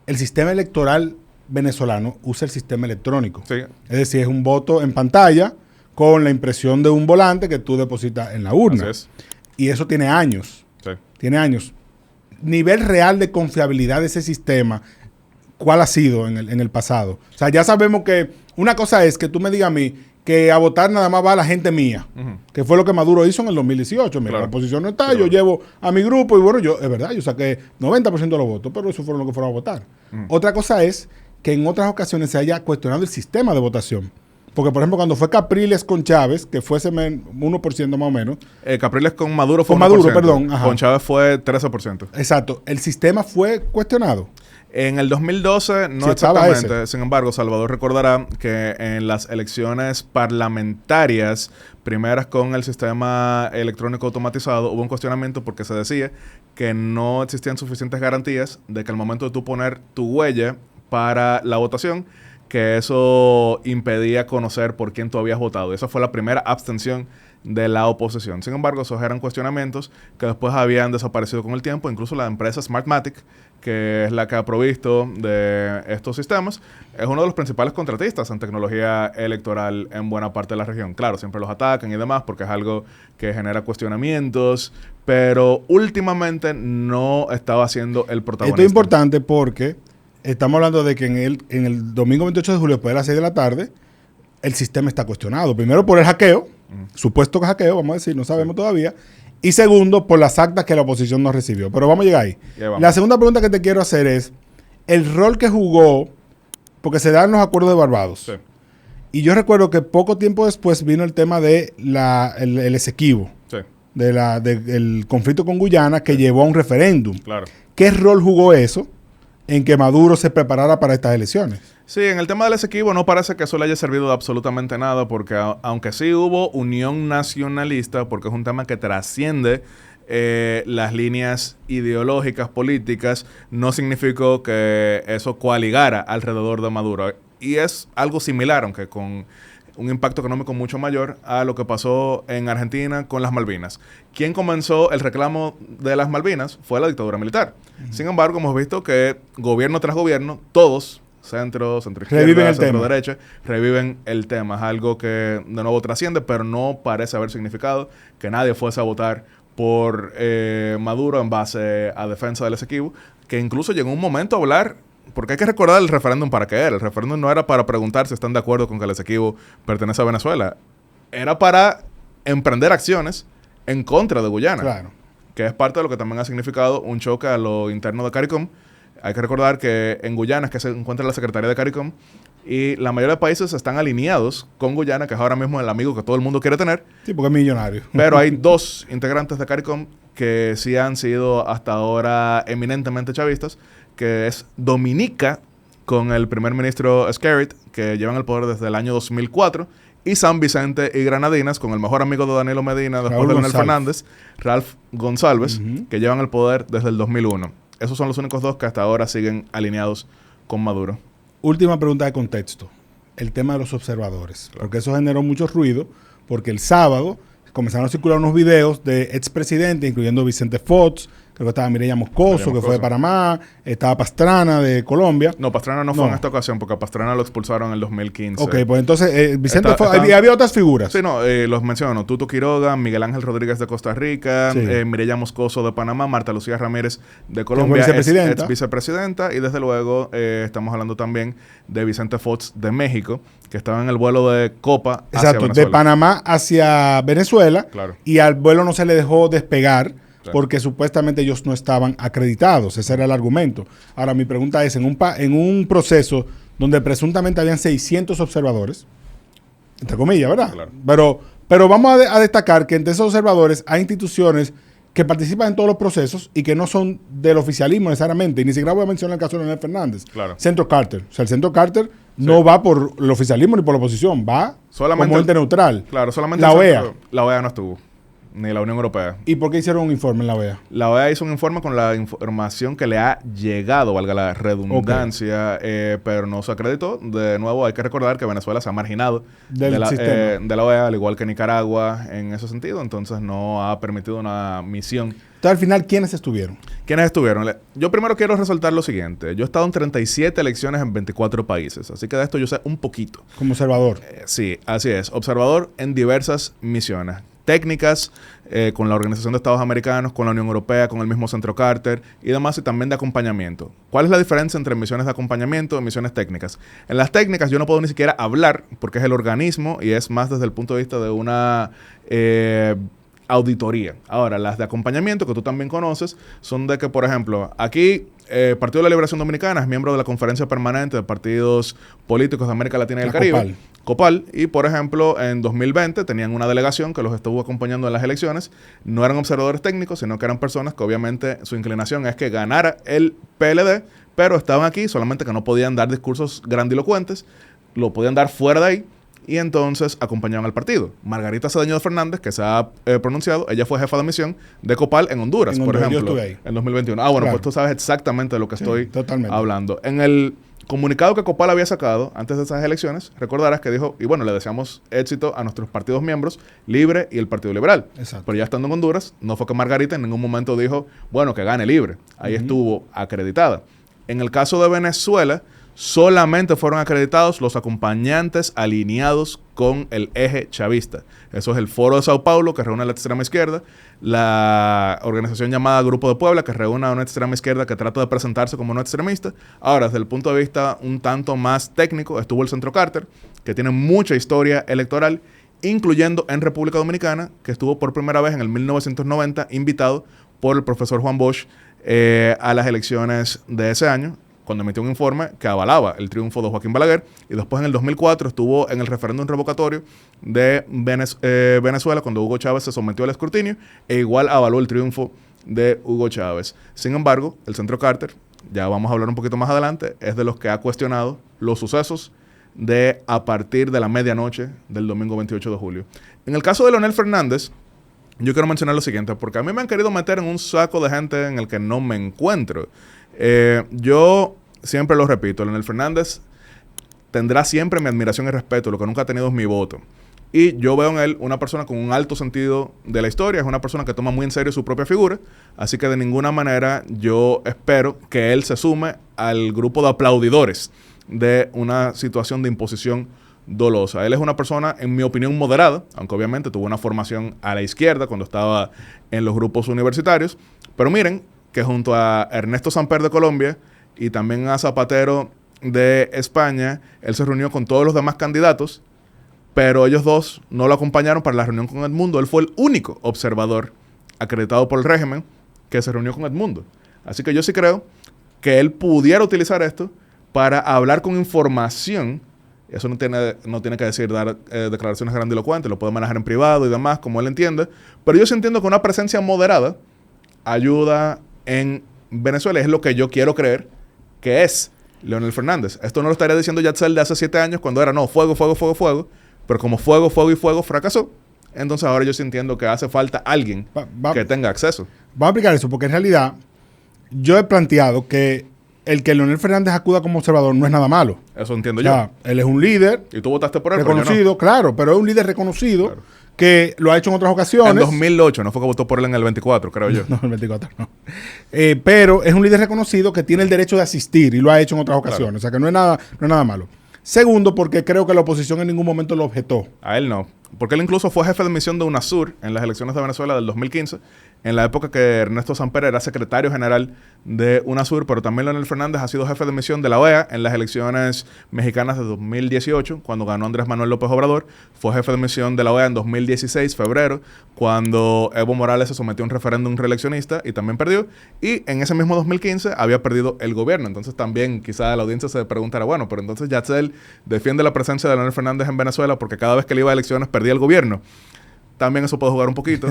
el sistema electoral venezolano usa el sistema electrónico. Sí. Es decir, es un voto en pantalla con la impresión de un volante que tú depositas en la urna. Así es. Y eso tiene años. Sí. Tiene años. Nivel real de confiabilidad de ese sistema, ¿cuál ha sido en el pasado? O sea, ya sabemos que una cosa es que tú me digas a mí que a votar nada más va la gente mía, que fue lo que Maduro hizo en el 2018. Mira, la oposición no está, yo llevo a mi grupo y bueno, es verdad, yo saqué 90% de los votos, pero esos fueron los que fueron a votar. Otra cosa es que en otras ocasiones se haya cuestionado el sistema de votación. Porque, por ejemplo, cuando fue Capriles con Chávez, que fue ese 1% más o menos. Capriles con Maduro fue 1%. Con Maduro, perdón. Ajá. Con Chávez fue 13%. Exacto. ¿El sistema fue cuestionado? En el 2012 no exactamente. Sin embargo, Salvador recordará que en las elecciones parlamentarias, primeras con el sistema electrónico automatizado, hubo un cuestionamiento porque se decía que no existían suficientes garantías de que al momento de tú poner tu huella para la votación, que eso impedía conocer por quién tú habías votado. Esa fue la primera abstención de la oposición. Sin embargo, esos eran cuestionamientos que después habían desaparecido con el tiempo. Incluso la empresa Smartmatic, que es la que ha provisto de estos sistemas, es uno de los principales contratistas en tecnología electoral en buena parte de la región. Claro, siempre los atacan y demás porque es algo que genera cuestionamientos, pero últimamente no estaba siendo el protagonista. Esto es importante porque estamos hablando de que en el domingo 28 de julio, después de las 6 de la tarde, el sistema está cuestionado. Primero por el hackeo, supuesto hackeo, vamos a decir, no sabemos todavía. Y segundo, por las actas que la oposición no recibió. Pero vamos a llegar ahí. La segunda pregunta que te quiero hacer es, el rol que jugó, porque se dan los acuerdos de Barbados. Sí. Y yo recuerdo que poco tiempo después vino el tema de el Esequibo. Sí. Del conflicto con Guyana que llevó a un referéndum. Claro. ¿Qué rol jugó eso en que Maduro se preparara para estas elecciones? Sí, en el tema del Esequibo no parece que eso le haya servido de absolutamente nada porque aunque sí hubo unión nacionalista, porque es un tema que trasciende las líneas ideológicas, políticas, no significó que eso coaligara alrededor de Maduro. Y es algo similar, aunque con un impacto económico mucho mayor a lo que pasó en Argentina con las Malvinas. Quien comenzó el reclamo de las Malvinas fue la dictadura militar. Sin embargo, hemos visto que gobierno tras gobierno, todos, centro izquierda, centro derecha, reviven el tema. Es algo que de nuevo trasciende, pero no parece haber significado que nadie fuese a votar por Maduro en base a defensa del Esequibo, que incluso llegó un momento a hablar porque hay que recordar el referéndum para qué era. El referéndum no era para preguntar si están de acuerdo con que el Esequibo pertenece a Venezuela. Era para emprender acciones en contra de Guyana. Claro. Que es parte de lo que también ha significado un choque a lo interno de CARICOM. Hay que recordar que en Guyana es que se encuentra la Secretaría de CARICOM y la mayoría de países están alineados con Guyana, que es ahora mismo el amigo que todo el mundo quiere tener. Sí, porque es millonario. Pero hay 2 integrantes de CARICOM que sí han sido hasta ahora eminentemente chavistas, que es Dominica con el primer ministro Skerrit, que llevan el poder desde el año 2004, y San Vicente y Granadinas con el mejor amigo de Danilo Medina, después de Leonel Fernández, Ralph González, que llevan el poder desde el 2001. Esos son los únicos 2 que hasta ahora siguen alineados con Maduro. Última pregunta de contexto. El tema de los observadores. Claro. Porque eso generó mucho ruido, porque el sábado comenzaron a circular unos videos de expresidentes, incluyendo Vicente Fox, creo que estaba Mireya Moscoso, que fue de Panamá, estaba Pastrana de Colombia. No, Pastrana no fue en esta ocasión, porque a Pastrana lo expulsaron en el 2015. Ok, pues entonces Vicente Fox, había otras figuras. Sí, no, los menciono. Tuto Quiroga, Miguel Ángel Rodríguez de Costa Rica, Mireya Moscoso de Panamá, Marta Lucía Ramírez de Colombia, ex vicepresidenta, y desde luego estamos hablando también de Vicente Fox de México, que estaba en el vuelo de Copa hacia Venezuela. De Panamá hacia Venezuela, y al vuelo no se le dejó despegar, porque supuestamente ellos no estaban acreditados. Ese era el argumento. Ahora, mi pregunta es, en un proceso donde presuntamente habían 600 observadores, entre comillas, ¿verdad? Claro. Pero vamos a destacar que entre esos observadores hay instituciones que participan en todos los procesos y que no son del oficialismo necesariamente. Y ni siquiera voy a mencionar el caso de Leonel Fernández. Claro. Centro Carter. O sea, el Centro Carter no va por el oficialismo ni por la oposición. Va solamente como ente neutral. Claro, solamente la OEA. La OEA no estuvo. Ni la Unión Europea. ¿Y por qué hicieron un informe en la OEA? La OEA hizo un informe con la información que le ha llegado, valga la redundancia, pero no se acreditó. De nuevo, hay que recordar que Venezuela se ha marginado de la OEA, al igual que Nicaragua en ese sentido. Entonces no ha permitido una misión. Entonces, al final, ¿quiénes estuvieron? ¿Quiénes estuvieron? Yo primero quiero resaltar lo siguiente. Yo he estado en 37 elecciones en 24 países. Así que de esto yo sé un poquito. Como observador. Sí, así es. Observador en diversas misiones técnicas, con la Organización de Estados Americanos, con la Unión Europea, con el mismo Centro Carter y demás, y también de acompañamiento. ¿Cuál es la diferencia entre misiones de acompañamiento y misiones técnicas? En las técnicas yo no puedo ni siquiera hablar porque es el organismo y es más desde el punto de vista de una auditoría. Ahora, las de acompañamiento, que tú también conoces, son de que, por ejemplo, aquí Partido de la Liberación Dominicana es miembro de la Conferencia Permanente de Partidos Políticos de América Latina y el Caribe. COPAL. Y, por ejemplo, en 2020 tenían una delegación que los estuvo acompañando en las elecciones. No eran observadores técnicos, sino que eran personas que obviamente su inclinación es que ganara el PLD, pero estaban aquí, solamente que no podían dar discursos grandilocuentes, lo podían dar fuera de ahí, y entonces acompañaban al partido. Margarita Cedeño de Fernández, que se ha pronunciado, ella fue jefa de misión de COPAL en Honduras, por ejemplo, yo estuve ahí en 2021. Bueno, pues tú sabes exactamente de lo que estoy hablando. En el comunicado que COPAL había sacado antes de esas elecciones, recordarás que dijo, y bueno, le deseamos éxito a nuestros partidos miembros, Libre y el Partido Liberal. Exacto. Pero ya estando en Honduras, no fue que Margarita en ningún momento dijo, bueno, que gane Libre. Ahí estuvo acreditada. En el caso de Venezuela, solamente fueron acreditados los acompañantes alineados con el eje chavista. Eso es el Foro de Sao Paulo, que reúne a la extrema izquierda, la organización llamada Grupo de Puebla, que reúne a una extrema izquierda que trata de presentarse como no extremista. Ahora, desde el punto de vista un tanto más técnico, estuvo el Centro Carter, que tiene mucha historia electoral, incluyendo en República Dominicana, que estuvo por primera vez en el 1990 invitado por el profesor Juan Bosch a las elecciones de ese año, cuando emitió un informe que avalaba el triunfo de Joaquín Balaguer, y después en el 2004 estuvo en el referéndum revocatorio de Venezuela, cuando Hugo Chávez se sometió al escrutinio, e igual avaló el triunfo de Hugo Chávez. Sin embargo, el Centro Carter, ya vamos a hablar un poquito más adelante, es de los que ha cuestionado los sucesos de a partir de la medianoche del domingo 28 de julio. En el caso de Leonel Fernández, yo quiero mencionar lo siguiente, porque a mí me han querido meter en un saco de gente en el que no me encuentro. Yo siempre lo repito, Leonel Fernández tendrá siempre mi admiración y respeto, lo que nunca ha tenido es mi voto. Y yo veo en él una persona con un alto sentido de la historia, es una persona que toma muy en serio su propia figura, así que de ninguna manera yo espero que él se sume al grupo de aplaudidores de una situación de imposición dolosa. Él es una persona, en mi opinión, moderada, aunque obviamente tuvo una formación a la izquierda cuando estaba en los grupos universitarios, pero miren que junto a Ernesto Samper de Colombia y también a Zapatero de España, él se reunió con todos los demás candidatos, pero ellos dos no lo acompañaron para la reunión con Edmundo. Él fue el único observador acreditado por el régimen que se reunió con Edmundo. Así que yo sí creo que él pudiera utilizar esto para hablar con información. Eso no tiene que decir dar declaraciones grandilocuentes, lo puede manejar en privado y demás, como él entiende. Pero yo sí entiendo que una presencia moderada ayuda en Venezuela. Es lo que yo quiero creer que es Leonel Fernández. Esto no lo estaría diciendo Yatzel de hace 7 años cuando era, no, fuego, fuego, fuego, fuego. Pero como fuego, fuego y fuego fracasó, entonces ahora yo sí entiendo que hace falta alguien que tenga acceso. Vamos a aplicar eso, porque en realidad yo he planteado que el que Leonel Fernández acuda como observador no es nada malo. Eso entiendo yo. Él es un líder. Y tú votaste por él, reconocido, pero yo no. Claro, pero es un líder reconocido que lo ha hecho en otras ocasiones. En 2008, no fue que votó por él en el 24, creo yo. No, en el 24 no. Pero es un líder reconocido que tiene el derecho de asistir y lo ha hecho en otras ocasiones. O sea que no es nada malo. Segundo, porque creo que la oposición en ningún momento lo objetó. A él no. Porque él incluso fue jefe de misión de UNASUR en las elecciones de Venezuela del 2015, en la época que Ernesto Samper era secretario general de UNASUR, pero también Leonel Fernández ha sido jefe de misión de la OEA en las elecciones mexicanas de 2018, cuando ganó Andrés Manuel López Obrador. Fue jefe de misión de la OEA en 2016, febrero, cuando Evo Morales se sometió a un referéndum reeleccionista y también perdió. Y en ese mismo 2015 había perdido el gobierno. Entonces también quizá la audiencia se preguntará, bueno, pero entonces Yatzel defiende la presencia de Leonel Fernández en Venezuela porque cada vez que él iba a elecciones perdía el gobierno. También eso puede jugar un poquito,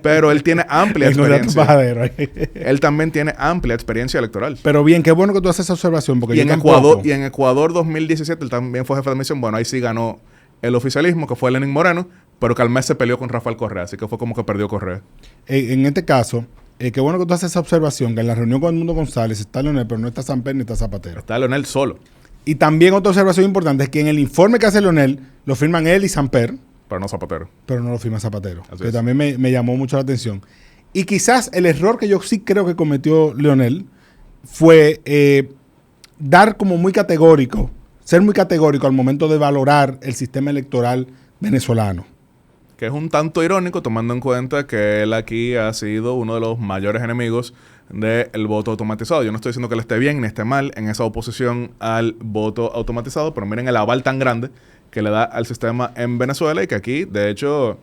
pero él tiene amplia experiencia. Él también tiene amplia experiencia electoral. Pero bien, qué bueno que tú haces esa observación. Porque y en Ecuador 2017 él también fue jefe de misión. Bueno, ahí sí ganó el oficialismo, que fue Lenín Moreno, pero que al mes se peleó con Rafael Correa, así que fue como que perdió Correa. En este caso, qué bueno que tú haces esa observación, que en la reunión con Edmundo González está Leonel, pero no está Samper ni está Zapatero. Está Leonel solo. Y también otra observación importante es que en el informe que hace Leonel, lo firman él y Samper. Pero no Zapatero. Pero no lo firma Zapatero. Que también me llamó mucho la atención. Y quizás el error que yo sí creo que cometió Leonel fue dar como muy categórico, ser muy categórico al momento de valorar el sistema electoral venezolano. Que es un tanto irónico tomando en cuenta que él aquí ha sido uno de los mayores enemigos del voto automatizado. Yo no estoy diciendo que él esté bien ni esté mal en esa oposición al voto automatizado, pero miren el aval tan grande que le da al sistema en Venezuela y que aquí, de hecho,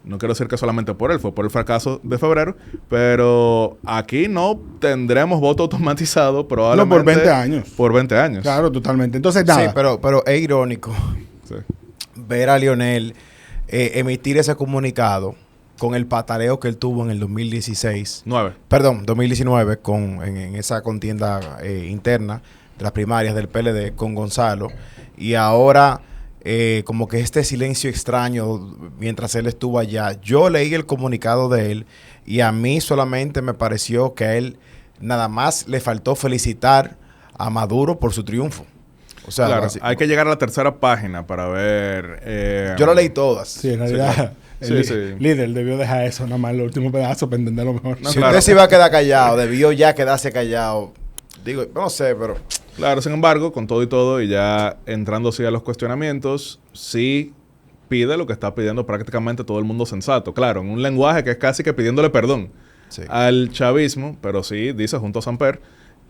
no quiero decir que solamente por él, fue por el fracaso de febrero, pero aquí no tendremos voto automatizado probablemente. No, por 20 años. Por 20 años. Claro, totalmente. Entonces, nada. Sí, pero es irónico ver a Leonel emitir ese comunicado con el pataleo que él tuvo en el 2019 en esa contienda interna de las primarias del PLD con Gonzalo, y ahora como que este silencio extraño mientras él estuvo allá. Yo leí el comunicado de él y a mí solamente me pareció que a él nada más le faltó felicitar a Maduro por su triunfo. O sea, claro, hay que llegar a la tercera página para ver... yo la leí todas. Sí, en realidad... El líder debió dejar eso nada más el último pedazo para entenderlo mejor. No, si usted se iba a quedar callado, debió ya quedarse callado. Digo, no sé, pero... Claro, sin embargo, con todo y todo, y ya entrando así a los cuestionamientos, sí pide lo que está pidiendo prácticamente todo el mundo sensato. Claro, en un lenguaje que es casi que pidiéndole perdón al chavismo, pero sí dice junto a Samper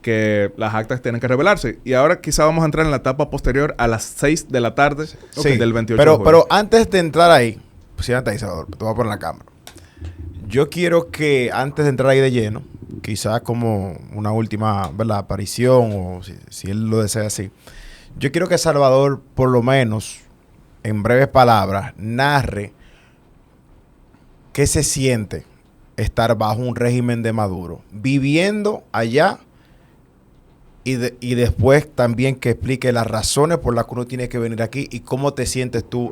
que las actas tienen que revelarse. Y ahora quizá vamos a entrar en la etapa posterior a las 6 de la tarde del 28 de julio. Pero antes de entrar ahí, pues siéntate ahí, Salvador, te voy a poner la cámara. Yo quiero que antes de entrar ahí de lleno, quizás como una última, ¿verdad?, aparición, o si él lo desea así, yo quiero que Salvador, por lo menos, en breves palabras, narre qué se siente estar bajo un régimen de Maduro, viviendo allá, y después también que explique las razones por las que uno tiene que venir aquí y cómo te sientes tú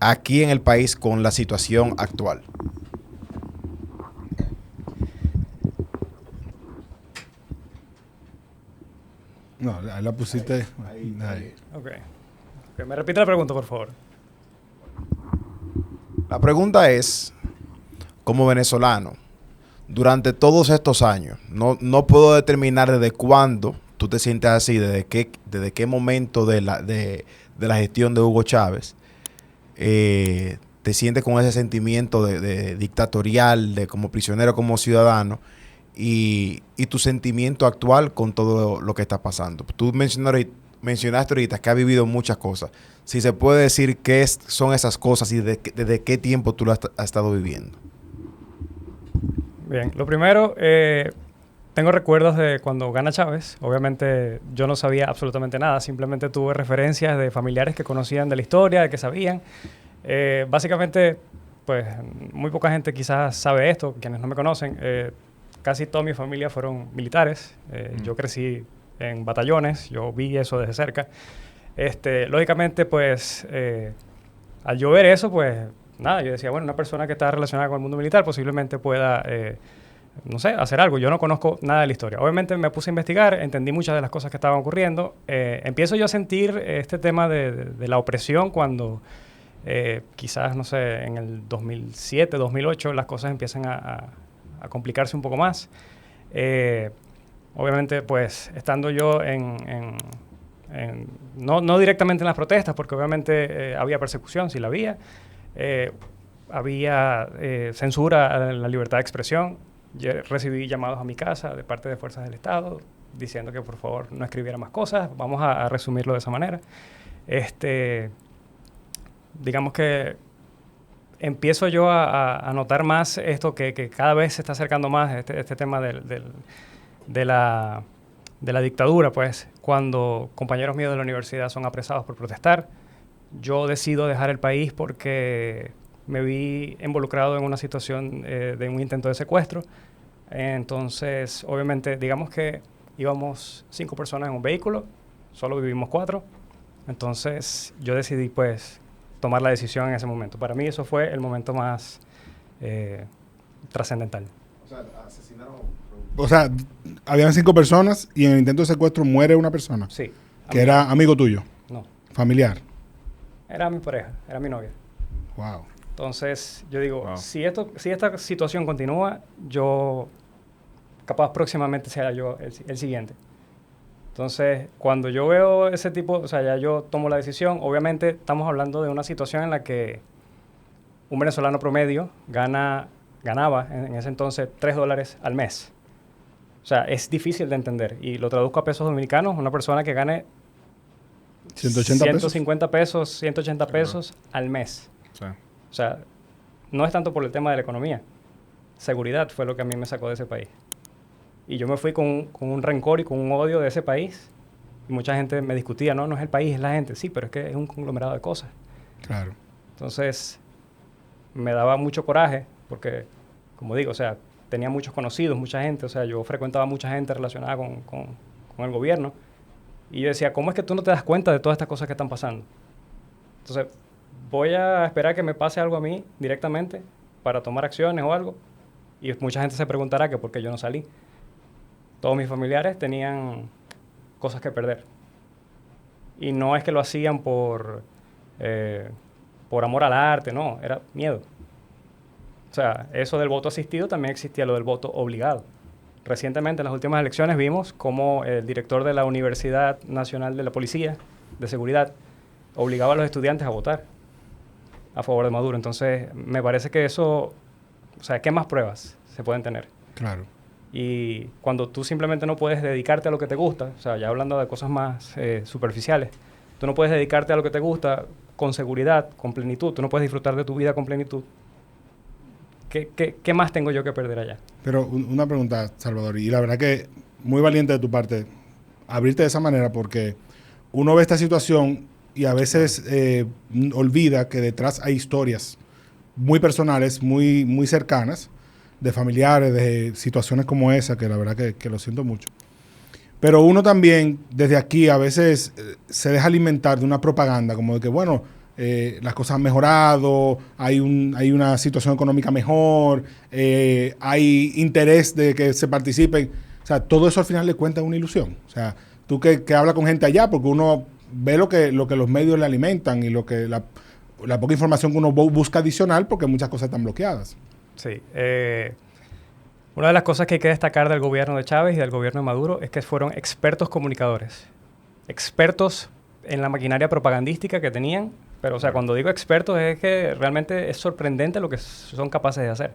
aquí en el país con la situación actual. No, ahí la pusiste. Ahí. Okay. Me repite la pregunta, por favor. La pregunta es, como venezolano, durante todos estos años, no puedo determinar desde cuándo tú te sientes así, desde qué momento de la gestión de Hugo Chávez, te sientes con ese sentimiento de dictatorial, de como prisionero, como ciudadano, y tu sentimiento actual con todo lo que está pasando. Tú mencionaste ahorita que has vivido muchas cosas. Si se puede decir qué son esas cosas y desde qué tiempo tú lo has estado viviendo. Bien, lo primero, tengo recuerdos de cuando gana Chávez. Obviamente yo no sabía absolutamente nada, simplemente tuve referencias de familiares que conocían de la historia, de que sabían. Básicamente, pues muy poca gente quizás sabe esto, quienes no me conocen. Casi toda mi familia fueron militares. Yo crecí en batallones, yo vi eso desde cerca. Lógicamente, pues, al yo ver eso, pues, nada, yo decía, bueno, una persona que está relacionada con el mundo militar posiblemente pueda, no sé, hacer algo. Yo no conozco nada de la historia. Obviamente me puse a investigar, entendí muchas de las cosas que estaban ocurriendo. Empiezo yo a sentir este tema de la opresión cuando quizás, no sé, en el 2007, 2008, las cosas empiezan a complicarse un poco más. Obviamente, pues, estando yo no directamente en las protestas, porque obviamente había persecución, sí la había. Había censura a la libertad de expresión. Yo recibí llamados a mi casa de parte de fuerzas del Estado diciendo que por favor no escribiera más cosas. Vamos a resumirlo de esa manera. Digamos que empiezo yo a notar más esto que cada vez se está acercando más este tema de la dictadura, pues, cuando compañeros míos de la universidad son apresados por protestar. Yo decido dejar el país porque me vi involucrado en una situación de un intento de secuestro. Entonces, obviamente, digamos que íbamos 5 personas en un vehículo, solo vivimos 4. Entonces, yo decidí, pues, tomar la decisión en ese momento. Para mí eso fue el momento más trascendental. O sea, asesinaron... O sea, habían 5 personas y en el intento de secuestro muere una persona. Sí. ¿Que era amigo tuyo? No. ¿Familiar? Era mi pareja, era mi novia. Wow. Entonces, yo digo, si esta situación continúa, yo capaz próximamente sea yo el siguiente. Entonces, cuando yo veo ese tipo, o sea, ya yo tomo la decisión. Obviamente, estamos hablando de una situación en la que un venezolano promedio ganaba en ese entonces $3 al mes. O sea, es difícil de entender. Y lo traduzco a pesos dominicanos, una persona que gane 150 pesos, 180 pesos al mes. Sí. O sea, no es tanto por el tema de la economía. Seguridad fue lo que a mí me sacó de ese país. Y yo me fui con un rencor y con un odio de ese país. Y mucha gente me discutía, no es el país, es la gente. Sí, pero es que es un conglomerado de cosas. Claro. Entonces, me daba mucho coraje porque, como digo, o sea, tenía muchos conocidos, mucha gente. O sea, yo frecuentaba mucha gente relacionada con el gobierno. Y yo decía, ¿cómo es que tú no te das cuenta de todas estas cosas que están pasando? Entonces, voy a esperar que me pase algo a mí directamente para tomar acciones o algo. Y mucha gente se preguntará que por qué yo no salí. Todos mis familiares tenían cosas que perder. Y no es que lo hacían por amor al arte, no, era miedo. O sea, eso del voto asistido también existía lo del voto obligado. Recientemente, en las últimas elecciones, vimos cómo el director de la Universidad Nacional de la Policía de Seguridad obligaba a los estudiantes a votar a favor de Maduro. Entonces, me parece que eso, o sea, ¿qué más pruebas se pueden tener? Claro. Y cuando tú simplemente no puedes dedicarte a lo que te gusta, o sea, ya hablando de cosas más superficiales, tú no puedes dedicarte a lo que te gusta con seguridad, con plenitud, tú no puedes disfrutar de tu vida con plenitud. ¿Qué más tengo yo que perder allá? Pero una pregunta, Salvador, y la verdad que muy valiente de tu parte abrirte de esa manera, porque uno ve esta situación y a veces olvida que detrás hay historias muy personales, muy, muy cercanas, de familiares, de situaciones como esa, que la verdad que lo siento mucho. Pero uno también, desde aquí, a veces se deja alimentar de una propaganda, como de que, bueno, las cosas han mejorado, hay una situación económica mejor, hay interés de que se participen. O sea, todo eso al final le cuenta una ilusión. O sea, tú que hablas con gente allá, porque uno ve lo que los medios le alimentan y lo que la poca información que uno busca adicional, porque muchas cosas están bloqueadas. Sí. Una de las cosas que hay que destacar del gobierno de Chávez y del gobierno de Maduro es que fueron expertos comunicadores. Expertos en la maquinaria propagandística que tenían. Pero, o sea, cuando digo expertos es que realmente es sorprendente lo que son capaces de hacer.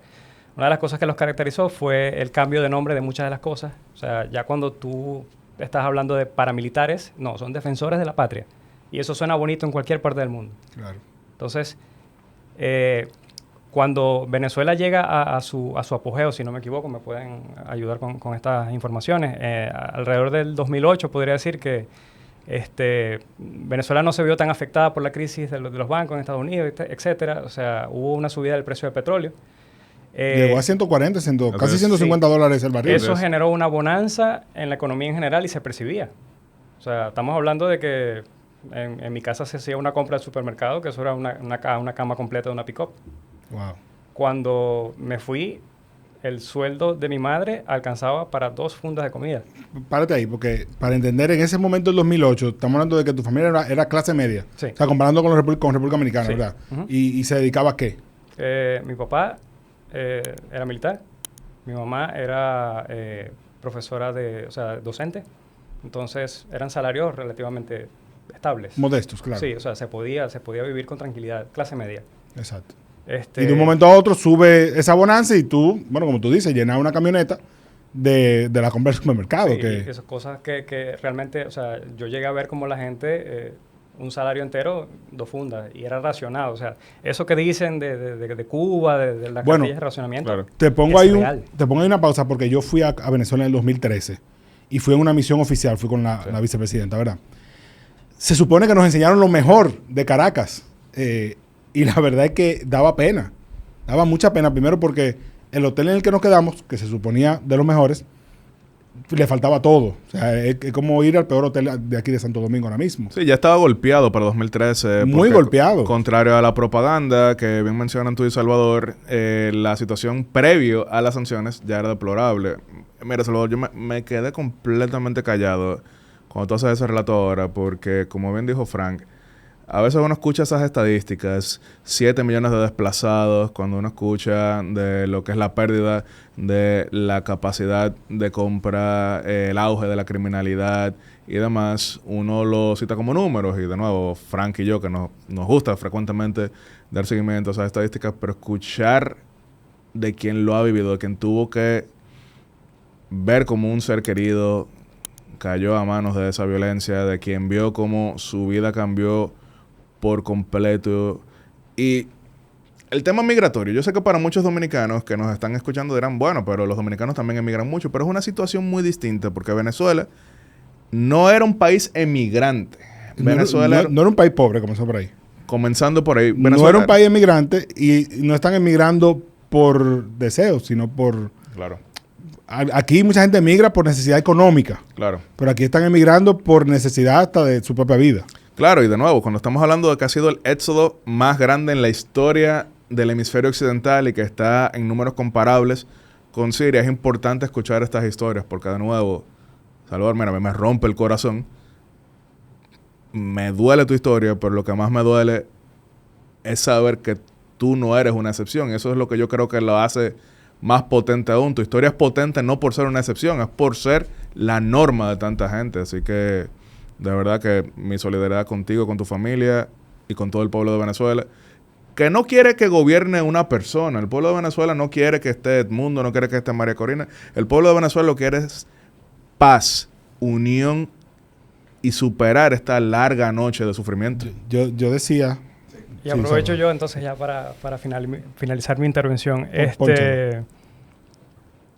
Una de las cosas que los caracterizó fue el cambio de nombre de muchas de las cosas. O sea, ya cuando tú estás hablando de paramilitares, no, son defensores de la patria. Y eso suena bonito en cualquier parte del mundo. Claro. Entonces, cuando Venezuela llega a su apogeo, si no me equivoco, me pueden ayudar con estas informaciones, alrededor del 2008 podría decir que Venezuela no se vio tan afectada por la crisis de los bancos en Estados Unidos, etcétera. O sea, hubo una subida del precio del petróleo. Llegó a 140, casi 150 dólares el barril. Eso generó una bonanza en la economía en general y se percibía. O sea, estamos hablando de que en mi casa se hacía una compra del supermercado, que eso era una cama completa de una pick-up. Wow. Cuando me fui, el sueldo de mi madre alcanzaba para 2 fundas de comida. Párate ahí, porque para entender, en ese momento del 2008, estamos hablando de que tu familia era clase media. Sí. O sea, comparando con República Dominicana, Sí. ¿verdad? Uh-huh. ¿Y se dedicaba a qué? Mi papá era militar. Mi mamá era profesora docente. Entonces, eran salarios relativamente estables. Modestos, claro. Sí, o sea, se podía vivir con tranquilidad. Clase media. Exacto. Y de un momento a otro sube esa bonanza y tú, bueno, como tú dices, llenas una camioneta de la compra del supermercado. Sí, y esas cosas que realmente, o sea, yo llegué a ver como la gente, un salario entero, 2 fundas, y era racionado. O sea, eso que dicen de Cuba, de las cartillas de racionamiento, claro. Te pongo ahí una pausa porque yo fui a Venezuela en el 2013 y fui en una misión oficial, fui con la vicepresidenta, ¿verdad? Se supone que nos enseñaron lo mejor de Caracas. Y la verdad es que daba pena. Daba mucha pena. Primero porque el hotel en el que nos quedamos, que se suponía de los mejores, le faltaba todo. O sea, es como ir al peor hotel de aquí de Santo Domingo ahora mismo. Sí, ya estaba golpeado para 2013. Muy golpeado. Contrario a la propaganda que bien mencionan tú y Salvador, la situación previo a las sanciones ya era deplorable. Mira, Salvador, yo me quedé completamente callado cuando tú haces ese relato ahora, porque como bien dijo Frank, a veces uno escucha esas estadísticas, 7 millones de desplazados, cuando uno escucha de lo que es la pérdida de la capacidad de compra, el auge de la criminalidad y demás, uno lo cita como números. Y de nuevo, Frank y yo, que nos gusta frecuentemente dar seguimiento a esas estadísticas, pero escuchar de quien lo ha vivido, de quien tuvo que ver como un ser querido cayó a manos de esa violencia, de quien vio cómo su vida cambió por completo. Y el tema migratorio, yo sé que para muchos dominicanos que nos están escuchando dirán, bueno, pero los dominicanos también emigran mucho, pero es una situación muy distinta porque Venezuela no era un país emigrante. Venezuela no era un país pobre, comenzó por ahí. Comenzando por ahí. Venezuela no era un país emigrante y no están emigrando por deseo, sino por... Claro. Aquí mucha gente emigra por necesidad económica. Claro. Pero aquí están emigrando por necesidad hasta de su propia vida. Claro, y de nuevo, cuando estamos hablando de que ha sido el éxodo más grande en la historia del hemisferio occidental y que está en números comparables con Siria, es importante escuchar estas historias porque, de nuevo, Salvador, mira, me rompe el corazón. Me duele tu historia, pero lo que más me duele es saber que tú no eres una excepción. Eso es lo que yo creo que lo hace más potente aún. Tu historia es potente no por ser una excepción, es por ser la norma de tanta gente. Así que de verdad que mi solidaridad contigo, con tu familia y con todo el pueblo de Venezuela, que no quiere que gobierne una persona. El pueblo de Venezuela no quiere que esté Edmundo, no quiere que esté María Corina. El pueblo de Venezuela lo que quiere es paz, unión y superar esta larga noche de sufrimiento. Yo decía... Y aprovecho yo entonces ya para finalizar mi intervención.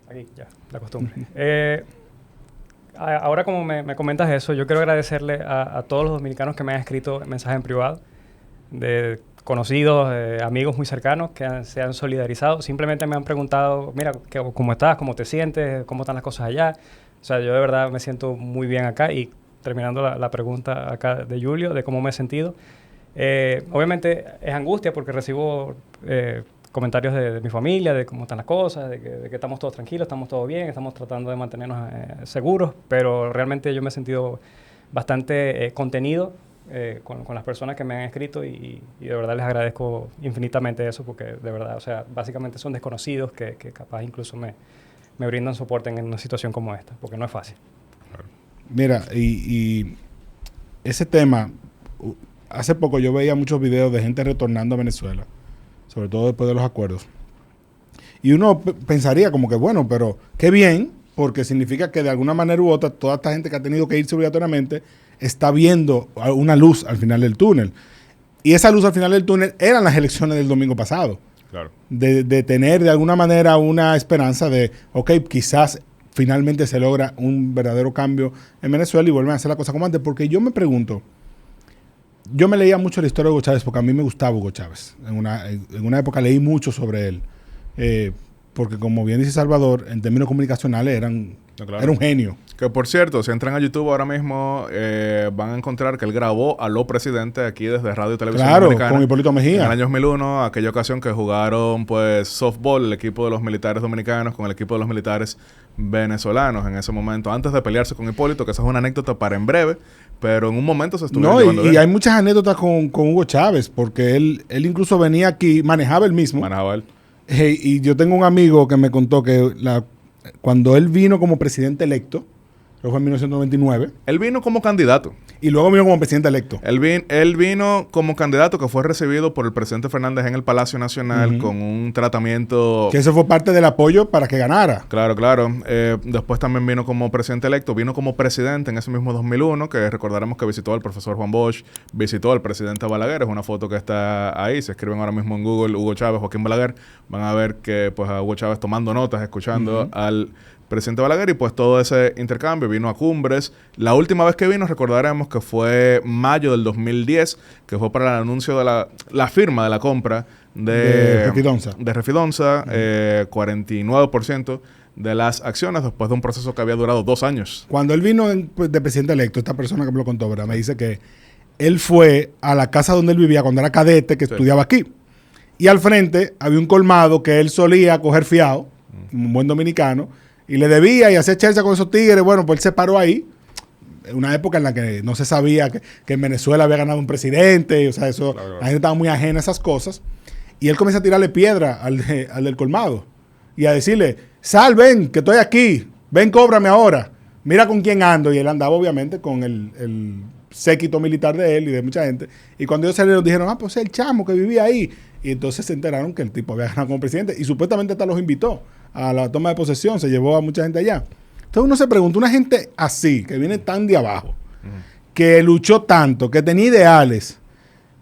Aquí ya, la costumbre. Ahora como me comentas eso, yo quiero agradecerle a todos los dominicanos que me han escrito mensajes en privado, de conocidos, amigos muy cercanos que se han solidarizado. Simplemente me han preguntado, mira, ¿cómo estás? ¿Cómo te sientes? ¿Cómo están las cosas allá? O sea, yo de verdad me siento muy bien acá. Y terminando la pregunta acá de Julio, de cómo me he sentido. Obviamente es angustia porque recibo comentarios de mi familia, de cómo están las cosas, de que estamos todos tranquilos, estamos todos bien, estamos tratando de mantenernos seguros, pero realmente yo me he sentido bastante contenido con las personas que me han escrito y de verdad les agradezco infinitamente eso porque de verdad, o sea, básicamente son desconocidos que capaz incluso me brindan soporte en una situación como esta, porque no es fácil. Mira, y ese tema... Hace poco yo veía muchos videos de gente retornando a Venezuela, sobre todo después de los acuerdos. Y uno pensaría como que, bueno, pero qué bien, porque significa que de alguna manera u otra, toda esta gente que ha tenido que irse obligatoriamente está viendo una luz al final del túnel. Y esa luz al final del túnel eran las elecciones del domingo pasado. Claro. De tener de alguna manera una esperanza de, ok, quizás finalmente se logra un verdadero cambio en Venezuela y vuelven a hacer la cosa como antes. Porque yo me pregunto, yo me leía mucho la historia de Hugo Chávez porque a mí me gustaba Hugo Chávez. En una época leí mucho sobre él. Porque como bien dice Salvador, en términos comunicacionales era un genio. Que por cierto, si entran a YouTube ahora mismo, van a encontrar que él grabó a los presidentes aquí desde Radio y Televisión Dominicana. Con Hipólito Mejía. En el año 2001, aquella ocasión que jugaron pues softball, el equipo de los militares dominicanos con el equipo de los militares venezolanos en ese momento, antes de pelearse con Hipólito, que esa es una anécdota para en breve, pero en un momento se estuvieron llevando bien. Y hay muchas anécdotas con Hugo Chávez, porque él incluso venía aquí, manejaba él mismo. Manejaba él. Y yo tengo un amigo que me contó que cuando él vino como presidente electo, creo que fue en 1999. Él vino como candidato. Y luego vino como presidente electo. Él vino como candidato que fue recibido por el presidente Fernández en el Palacio Nacional con un tratamiento... Que eso fue parte del apoyo para que ganara. Claro, claro. Después también vino como presidente electo. Vino como presidente en ese mismo 2001, que recordaremos que visitó al profesor Juan Bosch, visitó al presidente Balaguer. Es una foto que está ahí. Se escriben ahora mismo en Google Hugo Chávez, Joaquín Balaguer. Van a ver que pues a Hugo Chávez tomando notas, escuchando al presidente Balaguer, y pues todo ese intercambio. Vino a cumbres. La última vez que vino recordaremos que fue mayo del 2010, que fue para el anuncio de la firma de la compra de Refidonza. 49% de las acciones después de un proceso que había durado 2 años. Cuando él vino de presidente electo, esta persona que me lo contó, ¿verdad? Me dice que él fue a la casa donde él vivía cuando era cadete, que estudiaba aquí. Y al frente había un colmado que él solía coger fiado, un buen dominicano, y le debía y hacía echarse con esos tigres. Bueno, pues él se paró ahí. En una época en la que no se sabía que en Venezuela había ganado un presidente. O sea, eso, claro. La gente estaba muy ajena a esas cosas. Y él comienza a tirarle piedra al del colmado. Y a decirle, Sal, ven, que estoy aquí. Ven, cóbrame ahora. Mira con quién ando. Y él andaba, obviamente, con el séquito militar de él y de mucha gente. Y cuando ellos salieron, dijeron, pues el chamo que vivía ahí. Y entonces se enteraron que el tipo había ganado como presidente. Y supuestamente hasta los invitó a la toma de posesión, se llevó a mucha gente allá. Entonces uno se pregunta, una gente así, que viene tan de abajo, que luchó tanto, que tenía ideales,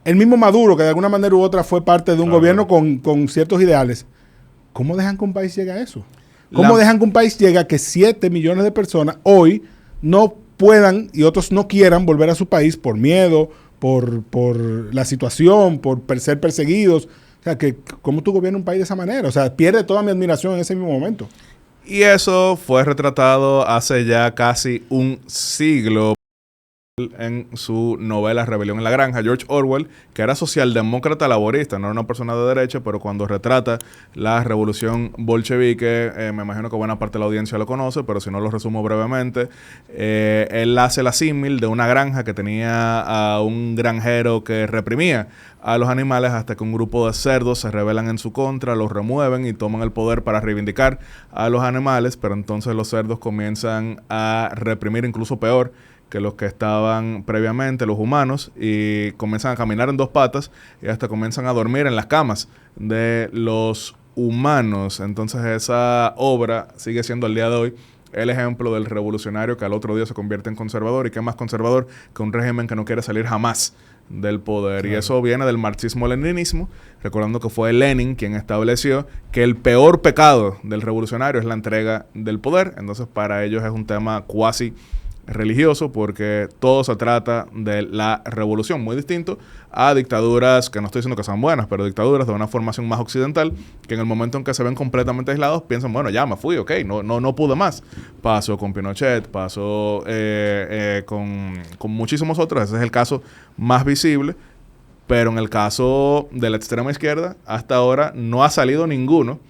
el mismo Maduro, que de alguna manera u otra fue parte de un gobierno con ciertos ideales, ¿cómo dejan que un país llegue a eso? ¿Cómo dejan que un país llegue a que 7 millones de personas hoy no puedan y otros no quieran volver a su país por miedo, por la situación, por ser perseguidos? O sea, que ¿cómo tú gobiernas un país de esa manera? O sea, pierde toda mi admiración en ese mismo momento. Y eso fue retratado hace ya casi un siglo en su novela Rebelión en la Granja. George Orwell, que era socialdemócrata laborista, no era una persona de derecha, pero cuando retrata la revolución bolchevique, me imagino que buena parte de la audiencia lo conoce, pero si no lo resumo brevemente, él hace la símil de una granja que tenía a un granjero que reprimía a los animales hasta que un grupo de cerdos se rebelan en su contra, los remueven y toman el poder para reivindicar a los animales, pero entonces los cerdos comienzan a reprimir incluso peor que los que estaban previamente, los humanos, y comienzan a caminar en 2 patas y hasta comienzan a dormir en las camas de los humanos. Entonces esa obra sigue siendo al día de hoy el ejemplo del revolucionario que al otro día se convierte en conservador, y que es más conservador que un régimen que no quiere salir jamás del poder. Claro. Y eso viene del marxismo-leninismo, recordando que fue Lenin quien estableció que el peor pecado del revolucionario es la entrega del poder. Entonces para ellos es un tema cuasi religioso, porque todo se trata de la revolución, muy distinto a dictaduras, que no estoy diciendo que sean buenas, pero dictaduras de una formación más occidental, que en el momento en que se ven completamente aislados, piensan, bueno, ya me fui, ok, no pude más. Pasó con Pinochet, pasó con muchísimos otros. Ese es el caso más visible, pero en el caso de la extrema izquierda, hasta ahora no ha salido ninguno,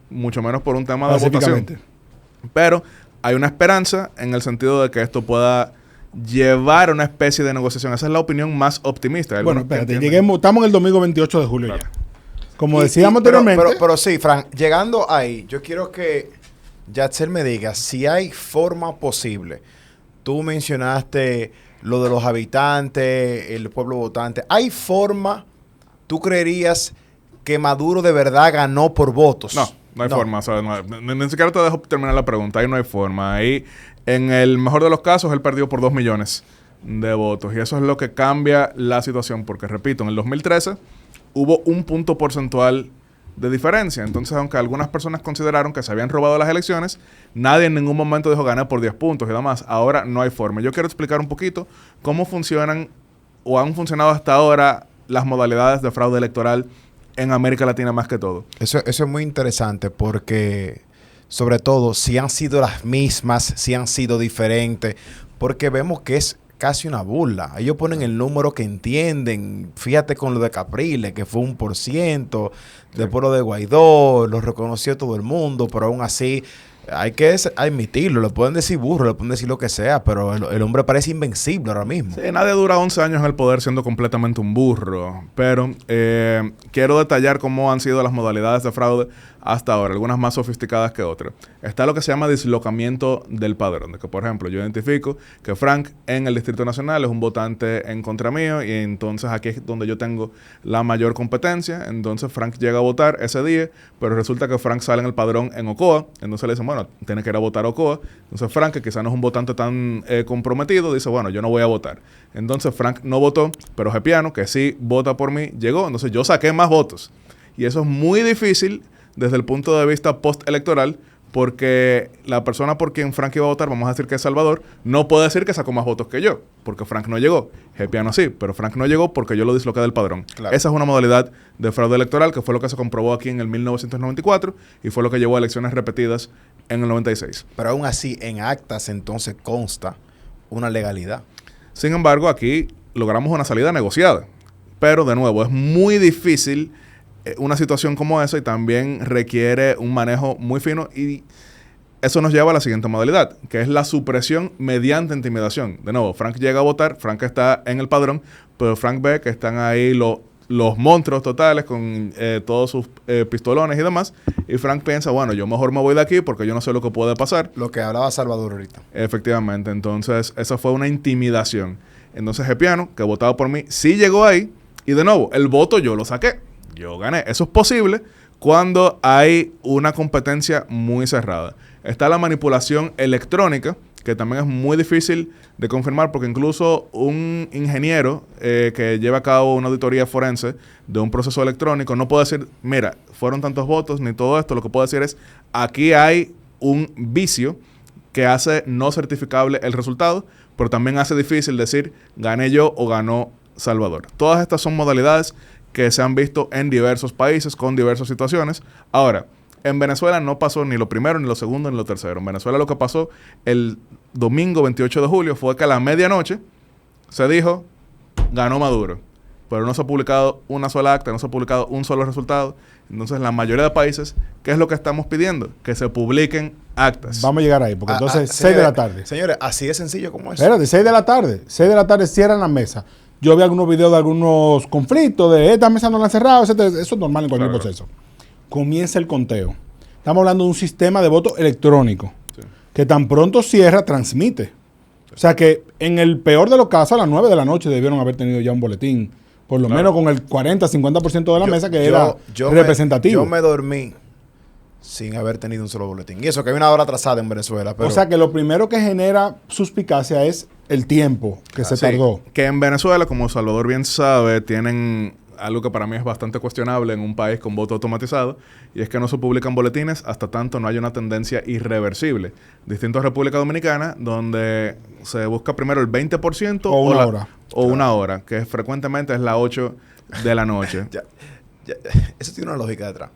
mucho menos por un tema de votación. Pero hay una esperanza en el sentido de que esto pueda llevar a una especie de negociación. Esa es la opinión más optimista. Bueno, espérate, estamos en el domingo 28 de julio ya. Como decíamos anteriormente. Pero sí, Frank, llegando ahí, yo quiero que Yatzel me diga si hay forma posible. Tú mencionaste lo de los habitantes, el pueblo votante. ¿Hay forma, tú creerías, que Maduro de verdad ganó por votos? No. No hay forma. O sea, ni siquiera te dejo terminar la pregunta. Ahí no hay forma. Ahí, en el mejor de los casos, él perdió por 2 millones de votos. Y eso es lo que cambia la situación. Porque, repito, en el 2013 hubo un punto porcentual de diferencia. Entonces, aunque algunas personas consideraron que se habían robado las elecciones, nadie en ningún momento dijo gané por 10 puntos y demás. Ahora no hay forma. Yo quiero explicar un poquito cómo funcionan o han funcionado hasta ahora las modalidades de fraude electoral en América Latina más que todo. Eso es muy interesante porque, sobre todo, si han sido las mismas, si han sido diferentes, porque vemos que es casi una burla. Ellos ponen el número que entienden. Fíjate con lo de Capriles, que fue 1%. Después lo de Guaidó, lo reconoció todo el mundo, pero aún así hay que admitirlo. Le pueden decir burro, le pueden decir lo que sea, pero el hombre parece invencible ahora mismo. Sí, nadie dura 11 años en el poder siendo completamente un burro. Pero quiero detallar cómo han sido las modalidades de fraude hasta ahora, algunas más sofisticadas que otras. Está lo que se llama dislocamiento del padrón, de que, por ejemplo, yo identifico que Frank en el Distrito Nacional es un votante en contra mío y entonces aquí es donde yo tengo la mayor competencia. Entonces Frank llega a votar ese día, pero resulta que Frank sale en el padrón en Ocoa. Entonces le dicen, bueno, tienes que ir a votar a Ocoa. Entonces Frank, que quizás no es un votante tan comprometido, dice, bueno, yo no voy a votar. Entonces Frank no votó, pero Gepiano, que sí vota por mí, llegó. Entonces yo saqué más votos. Y eso es muy difícil desde el punto de vista postelectoral, porque la persona por quien Frank iba a votar, vamos a decir que es Salvador, no puede decir que sacó más votos que yo, porque Frank no llegó. Gepiano sí, pero Frank no llegó porque yo lo disloqué del padrón. Claro. Esa es una modalidad de fraude electoral que fue lo que se comprobó aquí en el 1994 y fue lo que llevó a elecciones repetidas en el 96. Pero aún así, en actas entonces consta una legalidad. Sin embargo, aquí logramos una salida negociada. Pero, de nuevo, es muy difícil una situación como esa y también requiere un manejo muy fino y eso nos lleva a la siguiente modalidad, que es la supresión mediante intimidación. De nuevo, Frank llega a votar, Frank está en el padrón, pero Frank ve que están ahí los monstruos totales con todos sus pistolones y demás, y Frank piensa, bueno, yo mejor me voy de aquí porque yo no sé lo que puede pasar. Lo que hablaba Salvador ahorita. Efectivamente, entonces esa fue una intimidación. Entonces Gepiano, que votaba por mí, sí llegó ahí, y de nuevo, el voto yo lo saqué. Yo gané. Eso es posible cuando hay una competencia muy cerrada. Está la manipulación electrónica, que también es muy difícil de confirmar porque incluso un ingeniero que lleva a cabo una auditoría forense de un proceso electrónico no puede decir, mira, fueron tantos votos ni todo esto. Lo que puede decir es, aquí hay un vicio que hace no certificable el resultado, pero también hace difícil decir, gané yo o ganó Salvador. Todas estas son modalidades que se han visto en diversos países con diversas situaciones. Ahora, en Venezuela no pasó ni lo primero, ni lo segundo, ni lo tercero. En Venezuela lo que pasó el domingo 28 de julio fue que a la medianoche se dijo, ganó Maduro. Pero no se ha publicado una sola acta, no se ha publicado un solo resultado. Entonces, en la mayoría de países, ¿qué es lo que estamos pidiendo? Que se publiquen actas. Vamos a llegar ahí, porque entonces 6 de la tarde. Señores, así de sencillo como eso. Espérate, 6 de la tarde. 6 de la tarde cierran la mesa. Yo vi algunos videos de algunos conflictos, de esta mesa no la han cerrado, eso es normal en cualquier proceso. Comienza el conteo. Estamos hablando de un sistema de voto electrónico, que tan pronto cierra, transmite. O sea que en el peor de los casos, a las 9 de la noche debieron haber tenido ya un boletín, por lo menos con el 40-50% de la mesa que era representativo. Yo me dormí sin haber tenido un solo boletín. Y eso que hay una hora atrasada en Venezuela. Pero... O sea que lo primero que genera suspicacia es el tiempo que se tardó. Que en Venezuela, como Salvador bien sabe, tienen algo que para mí es bastante cuestionable en un país con voto automatizado, y es que no se publican boletines hasta tanto no haya una tendencia irreversible. Distinto a República Dominicana, donde se busca primero el 20% o una hora. O una hora, que frecuentemente es la 8 de la noche. Eso tiene una lógica detrás.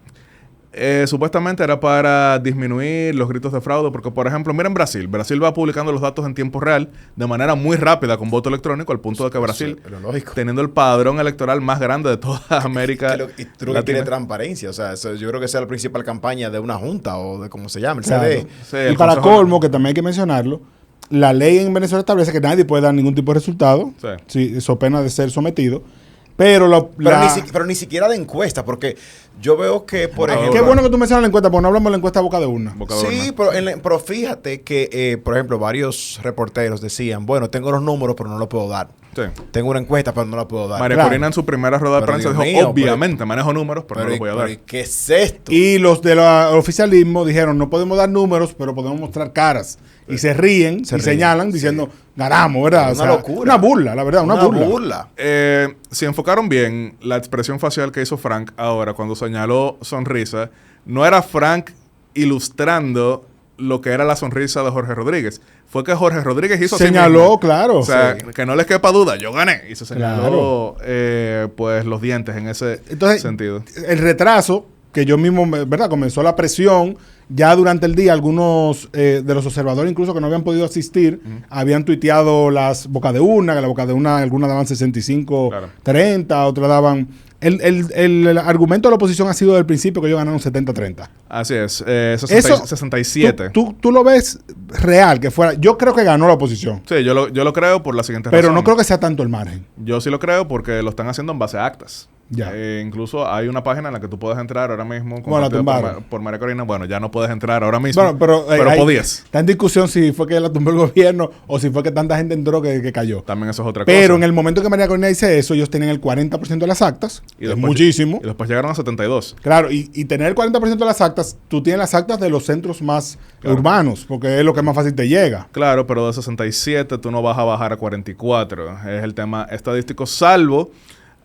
Supuestamente era para disminuir los gritos de fraude, porque, por ejemplo, miren Brasil. Brasil va publicando los datos en tiempo real de manera muy rápida con voto electrónico, al punto de que Brasil, teniendo el padrón electoral más grande de toda América y creo que tiene transparencia. O sea, yo creo que esa es la principal campaña de una junta o de cómo se llama, el CD. Sí, y para colmo, que también hay que mencionarlo, la ley en Venezuela establece que nadie puede dar ningún tipo de resultado, so pena de ser sometido. Pero ni siquiera de encuesta, porque yo veo que, por ejemplo... Qué bueno que tú mencionas la encuesta, porque no hablamos de la encuesta boca de urna. Sí, pero fíjate que, por ejemplo, varios reporteros decían, bueno, tengo los números, pero no los puedo dar. Sí. Tengo una encuesta, pero no la puedo dar. María Corina en su primera rueda de Pero, prensa Dios dijo, mío, obviamente, manejo números, pero no los voy a dar. ¿Qué es esto? Y los del oficialismo dijeron, no podemos dar números, pero podemos mostrar caras. Y se ríen y señalan diciendo, ganamos, ¿verdad? Una locura. Una burla, la verdad, una burla. Si enfocaron bien, la expresión facial que hizo Frank ahora, cuando señaló sonrisa, no era Frank ilustrando lo que era la sonrisa de Jorge Rodríguez. Fue que Jorge Rodríguez hizo señaló, claro. O sea, que no les quepa duda, yo gané. Y se señaló, pues, los dientes en ese sentido. El retraso, que yo mismo, ¿verdad? Comenzó la presión. Ya durante el día, algunos de los observadores, incluso que no habían podido asistir, habían tuiteado las bocas de urna, que la boca de urna, algunas daban 65-30, otras daban... El argumento de la oposición ha sido desde el principio que ellos ganaron 70-30. Así es, 67. ¿Tú lo ves real que fuera? Yo creo que ganó la oposición. Sí, yo lo creo por la siguiente razón. Pero no creo que sea tanto el margen. Yo sí lo creo porque lo están haciendo en base a actas. Ya. Incluso hay una página en la que tú puedes entrar ahora mismo. Bueno, la tumbaron. Por María Corina. Bueno, ya no puedes entrar ahora mismo. Bueno, pero podías. Está en discusión si fue que la tumbó el gobierno o si fue que tanta gente entró que cayó. También eso es otra cosa. Pero en el momento que María Corina dice eso, ellos tenían el 40% de las actas. Y después, muchísimo. Y después llegaron a 72. Claro, y tener el 40% de las actas, tú tienes las actas de los centros más urbanos, porque es lo que más fácil te llega. Claro, pero de 67 tú no vas a bajar a 44. Es el tema estadístico, salvo...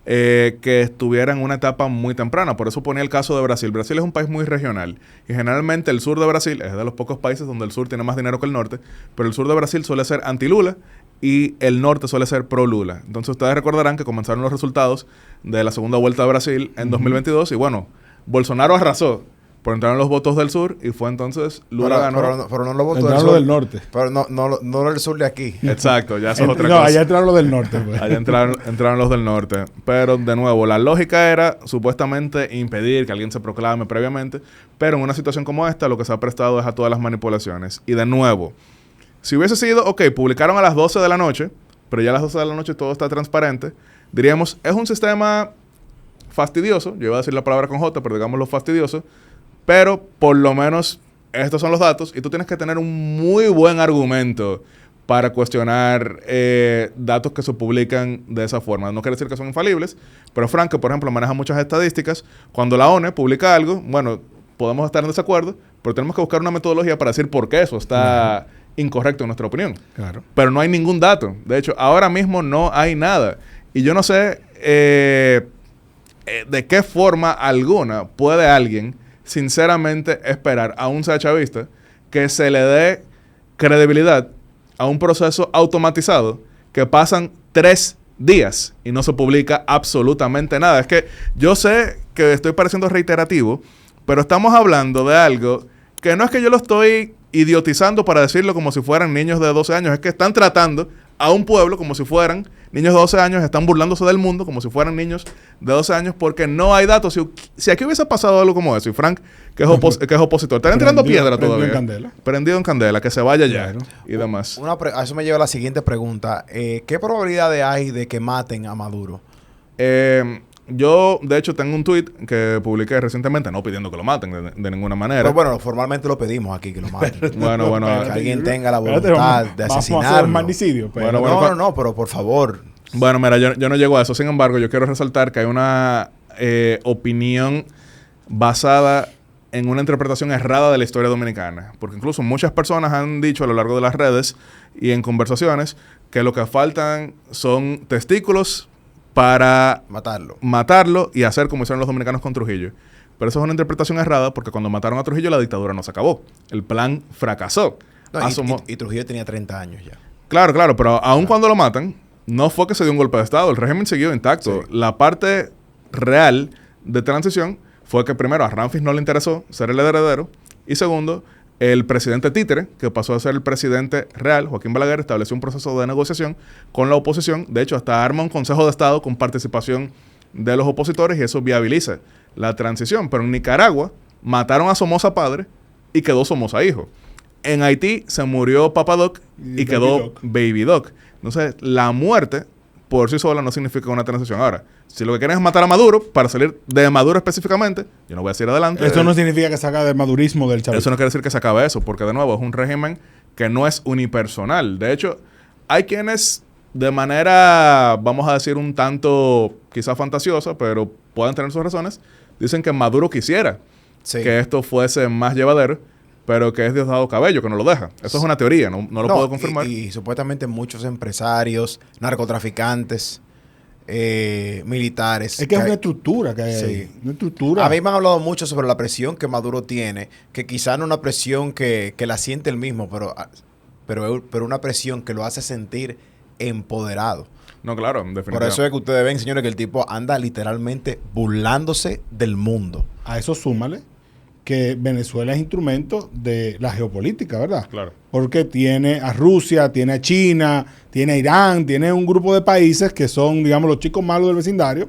que estuviera en una etapa muy temprana. Por eso ponía el caso de Brasil. Brasil es un país muy regional y generalmente el sur de Brasil es de los pocos países donde el sur tiene más dinero que el norte, pero el sur de Brasil suele ser anti-Lula y el norte suele ser pro-Lula. Entonces ustedes recordarán que comenzaron los resultados de la segunda vuelta de Brasil en 2022 y bueno, Bolsonaro arrasó. Pero entraron los votos del sur y fue entonces Lula ganó. Pero no los votos del sur. Del norte. Pero no del sur de aquí. Exacto, ya eso es otra cosa. No, allá entraron los del norte. Pues. Allá entraron los del norte. Pero de nuevo, la lógica era supuestamente impedir que alguien se proclame previamente. Pero en una situación como esta, lo que se ha prestado es a todas las manipulaciones. Y de nuevo, si hubiese sido, publicaron a las 12 de la noche, pero ya a las 12 de la noche todo está transparente, diríamos, es un sistema fastidioso. Yo iba a decir la palabra con J, pero digámoslo fastidioso. Pero por lo menos estos son los datos y tú tienes que tener un muy buen argumento para cuestionar datos que se publican de esa forma. No quiere decir que son infalibles, pero Frank, que por ejemplo maneja muchas estadísticas, cuando la ONE publica algo, bueno, podemos estar en desacuerdo, pero tenemos que buscar una metodología para decir por qué eso está incorrecto en nuestra opinión. Claro. Pero no hay ningún dato. De hecho, ahora mismo no hay nada. Y yo no sé de qué forma alguna puede alguien sinceramente esperar, aún sea chavista, que se le dé credibilidad a un proceso automatizado que pasan 3 días y no se publica absolutamente nada. Es que yo sé que estoy pareciendo reiterativo, pero estamos hablando de algo que no es que yo lo estoy idiotizando para decirlo como si fueran niños de 12 años, es que están tratando a un pueblo como si fueran niños de 12 años, están burlándose del mundo como si fueran niños de 12 años porque no hay datos. Si aquí hubiese pasado algo como eso, y Frank, que es opositor, estarían tirando piedra todavía. Prendido en candela, que se vaya ya y demás. A eso me lleva a la siguiente pregunta. ¿Qué probabilidades hay de que maten a Maduro? Yo, de hecho, tengo un tweet que publiqué recientemente, no pidiendo que lo maten de ninguna manera. Pero bueno, formalmente lo pedimos aquí, que lo maten. bueno. Que alguien tenga la voluntad de asesinarlo. Vamos a hacer magnicidio. No, pero por favor. Bueno, mira, yo no llego a eso. Sin embargo, yo quiero resaltar que hay una opinión basada en una interpretación errada de la historia dominicana. Porque incluso muchas personas han dicho a lo largo de las redes y en conversaciones que lo que faltan son testículos para matarlo y hacer como hicieron los dominicanos con Trujillo. Pero eso es una interpretación errada porque cuando mataron a Trujillo la dictadura no se acabó. El plan fracasó. Y Trujillo tenía 30 años ya. Claro, pero aun cuando lo matan, no fue que se dio un golpe de Estado. El régimen siguió intacto. Sí. La parte real de transición fue que primero a Ramfis no le interesó ser el heredero y segundo, el presidente títere, que pasó a ser el presidente real, Joaquín Balaguer, estableció un proceso de negociación con la oposición. De hecho, hasta arma un Consejo de Estado con participación de los opositores y eso viabiliza la transición. Pero en Nicaragua mataron a Somoza padre y quedó Somoza hijo. En Haití se murió Papa Doc y quedó Baby Doc. Entonces, la muerte por sí sola no significa una transición. Ahora, si lo que quieren es matar a Maduro, para salir de Maduro específicamente, yo no voy a decir adelante. Esto no significa que se acabe el madurismo del chavismo. Eso no quiere decir que se acabe eso, porque de nuevo es un régimen que no es unipersonal. De hecho, hay quienes de manera, vamos a decir, un tanto quizás fantasiosa, pero pueden tener sus razones, dicen que Maduro quisiera que esto fuese más llevadero, pero que es Diosdado Cabello que no lo deja. Eso es una teoría, no lo puedo confirmar. Y supuestamente muchos empresarios, narcotraficantes, militares. Es que es una estructura que hay ahí. Una estructura. A mí me han hablado mucho sobre la presión que Maduro tiene, que quizá no una presión que la siente él mismo, pero una presión que lo hace sentir empoderado. No, claro, definitivamente. Por eso es que ustedes ven, señores, que el tipo anda literalmente burlándose del mundo. A eso súmale que Venezuela es instrumento de la geopolítica, ¿verdad? Claro. Porque tiene a Rusia, tiene a China, tiene a Irán, tiene un grupo de países que son, digamos, los chicos malos del vecindario,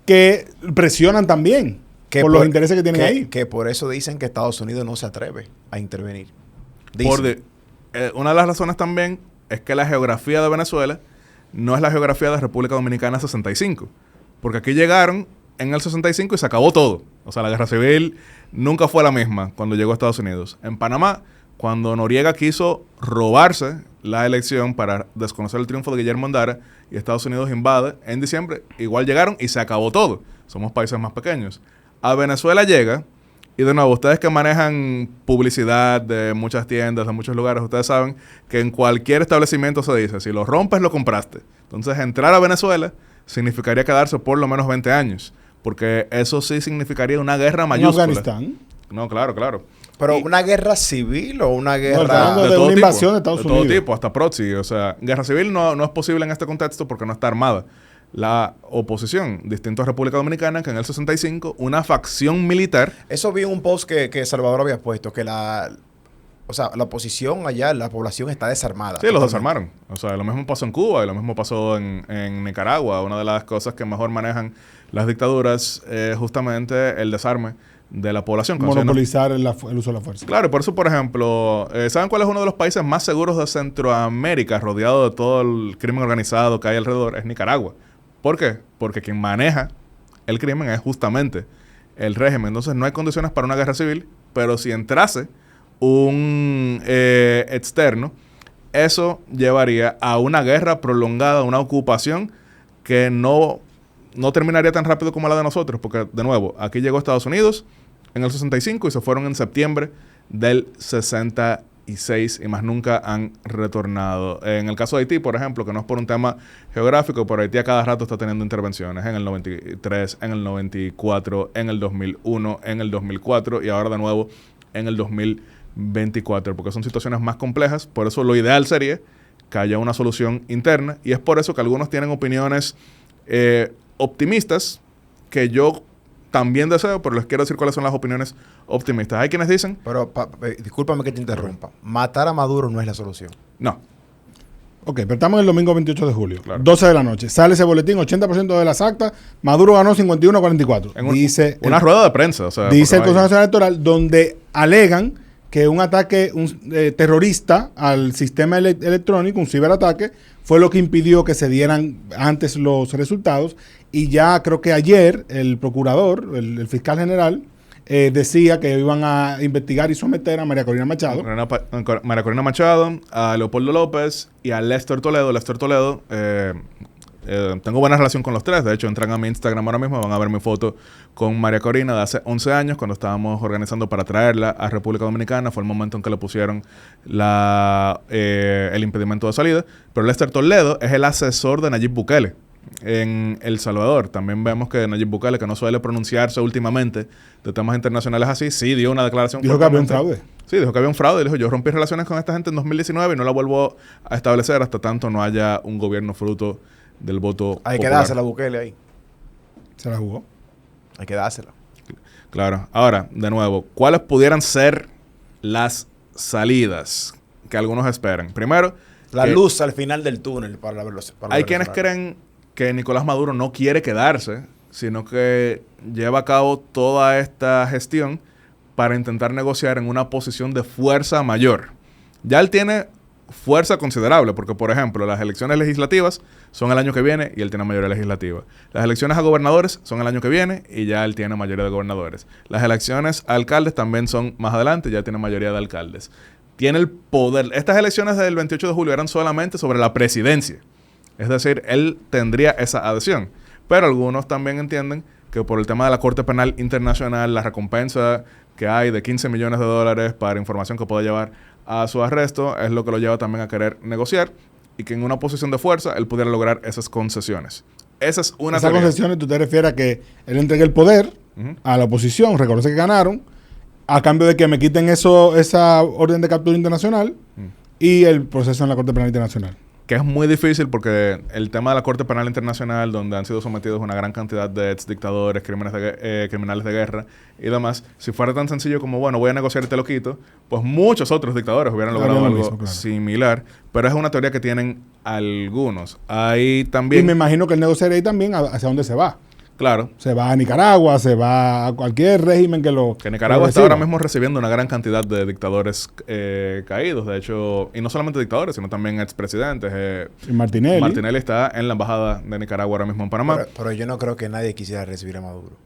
que presionan también por los intereses que tienen ahí. Que por eso dicen que Estados Unidos no se atreve a intervenir. Una de las razones también es que la geografía de Venezuela no es la geografía de República Dominicana 65. Porque aquí llegaron en el 65 y se acabó todo. O sea, la guerra civil nunca fue la misma cuando llegó a Estados Unidos. En Panamá, cuando Noriega quiso robarse la elección para desconocer el triunfo de Guillermo Andara y Estados Unidos invade en diciembre, igual llegaron y se acabó todo. Somos países más pequeños. A Venezuela llega, y de nuevo, ustedes que manejan publicidad de muchas tiendas, de muchos lugares, ustedes saben que en cualquier establecimiento se dice, si lo rompes, lo compraste. Entonces, entrar a Venezuela significaría quedarse por lo menos 20 años. Porque eso sí significaría una guerra mayúscula. ¿En Afganistán? No, claro. ¿Pero una guerra civil o una guerra...? de una invasión de Estados Unidos. De todo tipo, hasta proxy. O sea, guerra civil no es posible en este contexto porque no está armada. La oposición, distinto a República Dominicana, que en el 65, una facción militar... Eso vi en un post que Salvador había puesto, que la oposición allá, la población está desarmada. Sí, los desarmaron. O sea, lo mismo pasó en Cuba y lo mismo pasó en Nicaragua. Una de las cosas que mejor manejan las dictaduras es justamente el desarme de la población. Monopolizar el uso de la fuerza. Claro, por eso, por ejemplo, ¿saben cuál es uno de los países más seguros de Centroamérica, rodeado de todo el crimen organizado que hay alrededor? Es Nicaragua. ¿Por qué? Porque quien maneja el crimen es justamente el régimen. Entonces no hay condiciones para una guerra civil, pero si entrase un externo, eso llevaría a una guerra prolongada, una ocupación que no terminaría tan rápido como la de nosotros, porque, de nuevo, aquí llegó Estados Unidos en el 65 y se fueron en septiembre del 66 y más nunca han retornado. En el caso de Haití, por ejemplo, que no es por un tema geográfico, pero Haití a cada rato está teniendo intervenciones en el 93, en el 94, en el 2001, en el 2004 y ahora de nuevo en el 2024, porque son situaciones más complejas. Por eso lo ideal sería que haya una solución interna y es por eso que algunos tienen opiniones optimistas que yo también deseo, pero les quiero decir cuáles son las opiniones optimistas. Hay quienes dicen... Pero, discúlpame que te interrumpa. Matar a Maduro no es la solución. No. Ok, pero estamos el domingo 28 de julio, claro. 12 de la noche. Sale ese boletín, 80% de las actas. Maduro ganó 51-44. Dice una rueda de prensa. O sea, dice el Consejo Nacional Electoral, donde alegan que un ataque terrorista al sistema electrónico, un ciberataque, fue lo que impidió que se dieran antes los resultados. Y ya creo que ayer el procurador, el fiscal general, decía que iban a investigar y someter a María Corina Machado. María Corina Machado, a Leopoldo López y a Lester Toledo. Lester Toledo, tengo buena relación con los tres. De hecho, entran a mi Instagram ahora mismo, van a ver mi foto con María Corina de hace 11 años, cuando estábamos organizando para traerla a República Dominicana. Fue el momento en que le pusieron el impedimento de salida. Pero Lester Toledo es el asesor de Nayib Bukele en El Salvador. También vemos que Nayib Bukele, que no suele pronunciarse últimamente de temas internacionales así, sí dio una declaración. Dijo que había un fraude. Sí, dijo que había un fraude. Dijo, yo rompí relaciones con esta gente en 2019 y no la vuelvo a establecer hasta tanto no haya un gobierno fruto del voto Hay popular. que dársela a Bukele ahí. Se la jugó. Hay que dársela. Claro. Ahora, de nuevo, ¿cuáles pudieran ser las salidas que algunos esperan? Primero, la luz al final del túnel para la velocidad. Hay quienes creen que Nicolás Maduro no quiere quedarse, sino que lleva a cabo toda esta gestión para intentar negociar en una posición de fuerza mayor. Ya él tiene fuerza considerable, porque, por ejemplo, las elecciones legislativas son el año que viene y él tiene mayoría legislativa. Las elecciones a gobernadores son el año que viene y ya él tiene mayoría de gobernadores. Las elecciones a alcaldes también son más adelante y ya tiene mayoría de alcaldes. Tiene el poder. Estas elecciones del 28 de julio eran solamente sobre la presidencia. Es decir, él tendría esa adhesión. Pero algunos también entienden que por el tema de la Corte Penal Internacional, la recompensa que hay de $15 millones para información que pueda llevar a su arresto es lo que lo lleva también a querer negociar y que en una posición de fuerza él pudiera lograr esas concesiones. Esa es una Esas concesiones, tú te refieres a que él entregue el poder a la oposición, reconoce que ganaron, a cambio de que me quiten esa orden de captura internacional y el proceso en la Corte Penal Internacional. Que es muy difícil porque el tema de la Corte Penal Internacional, donde han sido sometidos una gran cantidad de ex dictadores, criminales de guerra y demás, si fuera tan sencillo como, bueno, voy a negociar y te lo quito, pues muchos otros dictadores hubieran logrado algo similar. Pero es una teoría que tienen algunos. Ahí también... Y me imagino que él negociaría ahí también hacia dónde se va. Claro. Se va a Nicaragua, se va a cualquier régimen que lo... Que Nicaragua está ahora mismo recibiendo una gran cantidad de dictadores caídos, de hecho, y no solamente dictadores, sino también expresidentes. Y Martinelli. Martinelli está en la embajada de Nicaragua ahora mismo en Panamá. Pero yo no creo que nadie quisiera recibir a Maduro.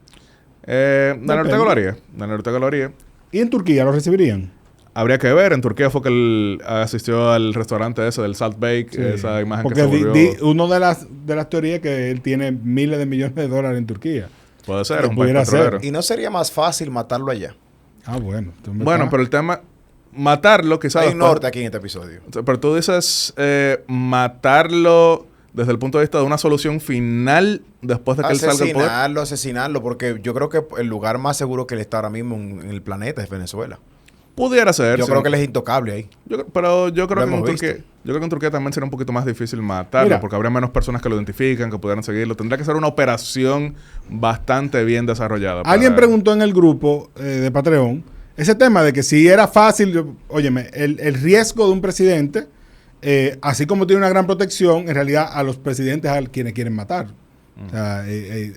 Daniel Ortega lo haría. Daniel Ortega lo haría. ¿Y en Turquía lo recibirían? Habría que ver. En Turquía fue que él asistió al restaurante ese del Salt Bake, esa imagen porque que se volvió... Una de las teorías es que él tiene miles de millones de dólares en Turquía. Puede ser, un país petrolero. ¿Y no sería más fácil matarlo allá? Ah, bueno. Bueno, pero el tema... Matarlo quizás... Hay norte aquí en este episodio. Pero tú dices matarlo desde el punto de vista de una solución final después de que él salga del poder. Asesinarlo, porque yo creo que el lugar más seguro que él está ahora mismo en el planeta es Venezuela. Pudiera ser. Yo creo que él es intocable ahí. Pero yo creo que en Turquía también sería un poquito más difícil matarlo, porque habría menos personas que lo identifican, que pudieran seguirlo. Tendría que ser una operación bastante bien desarrollada. Alguien preguntó en el grupo de Patreon ese tema de que si era fácil, óyeme, el riesgo de un presidente, así como tiene una gran protección, en realidad a los presidentes a quienes quieren matar. O sea,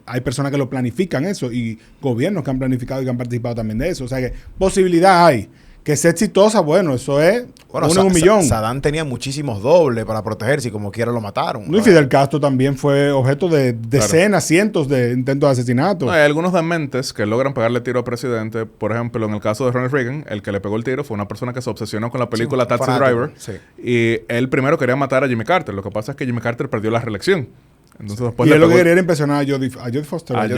hay personas que lo planifican eso y gobiernos que han planificado y que han participado también de eso. O sea que posibilidad hay. Que sea exitosa, bueno, eso es uno en un millón. Saddam tenía muchísimos dobles para protegerse y como quiera lo mataron. Y Fidel Castro también fue objeto de decenas, cientos de intentos de asesinato. Hay algunos dementes que logran pegarle tiro al presidente. Por ejemplo, en el caso de Ronald Reagan, el que le pegó el tiro fue una persona que se obsesionó con la película Taxi Driver. Sí. Y él primero quería matar a Jimmy Carter. Lo que pasa es que Jimmy Carter perdió la reelección. Entonces, después y él lo que quería era impresionar a Jodie Foster. A